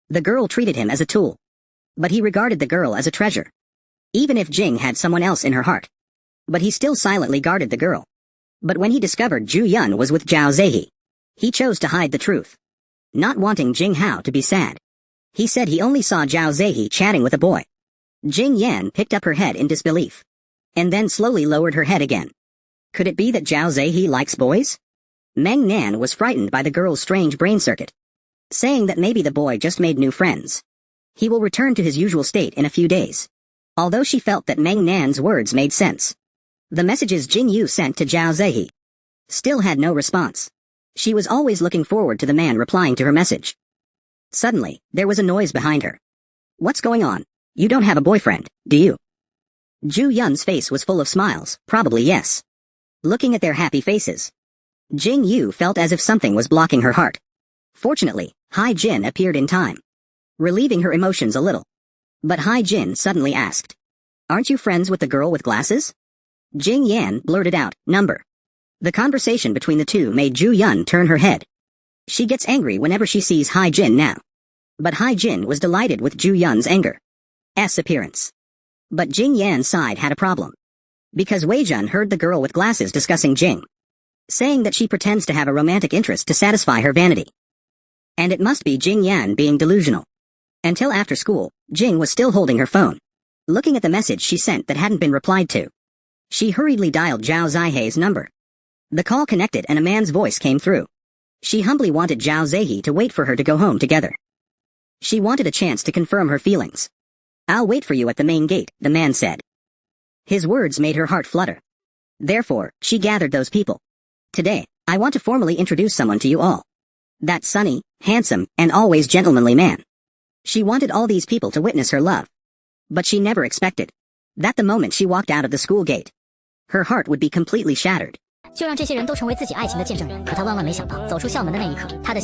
The girl treated him as a tool. But he regarded the girl as a treasure. Even if Jing had someone else in her heart. But he still silently guarded the girl. But when he discovered Zhu Yun was with Zhao Zehi, he chose to hide the truth. Not wanting Jing Hao to be sad, he said he only saw Zhao Zehi chatting with a boy. Jing Yan picked up her head in disbelief. And then slowly lowered her head again. Could it be that Zhao Zehi likes boys? Meng Nan was frightened by the girl's strange brain circuit, saying that maybe the boy just made new friends. He will return to his usual state in a few days. Although she felt that Meng Nan's words made sense, the messages Jing Yu sent to Zhao Zehi still had no response. She was always looking forward to the man replying to her message. Suddenly, there was a noise behind her. What's going on? You don't have a boyfriend, do you? Zhu Yun's face was full of smiles, probably yes. Looking at their happy faces, Jing Yu felt as if something was blocking her heart. Fortunately, Hai Jin appeared in time, relieving her emotions a little. But Hai Jin suddenly asked, "Aren't you friends with the girl with glasses?" Jing Yan blurted out, "Number." The conversation between the two made Zhu Yun turn her head. She gets angry whenever she sees Hai Jin now. But Hai Jin was delighted with Zhu Yun's anger's appearance. But Jing Yan's side had a problem. Because Wei Jun heard the girl with glasses discussing Jing, saying that she pretends to have a romantic interest to satisfy her vanity. And it must be Jing Yan being delusional. Until after school, Jing was still holding her phone, looking at the message she sent that hadn't been replied to. She hurriedly dialed Zhao Zehi's number. The call connected and a man's voice came through. She humbly wanted Zhao Zehi to wait for her to go home together. She wanted a chance to confirm her feelings. "I'll wait for you at the main gate," the man said. His words made her heart flutter. Therefore, she gathered those people. "Today, I want to formally introduce someone to you all. That sunny, handsome, and always gentlemanly man." She wanted all these people to witness her love. But she never expected that the moment she walked out of the school gate, her heart would be completely shattered. 就让这些人都成为自己爱情的见证人。可他万万没想到，走出校门的那一刻，他的心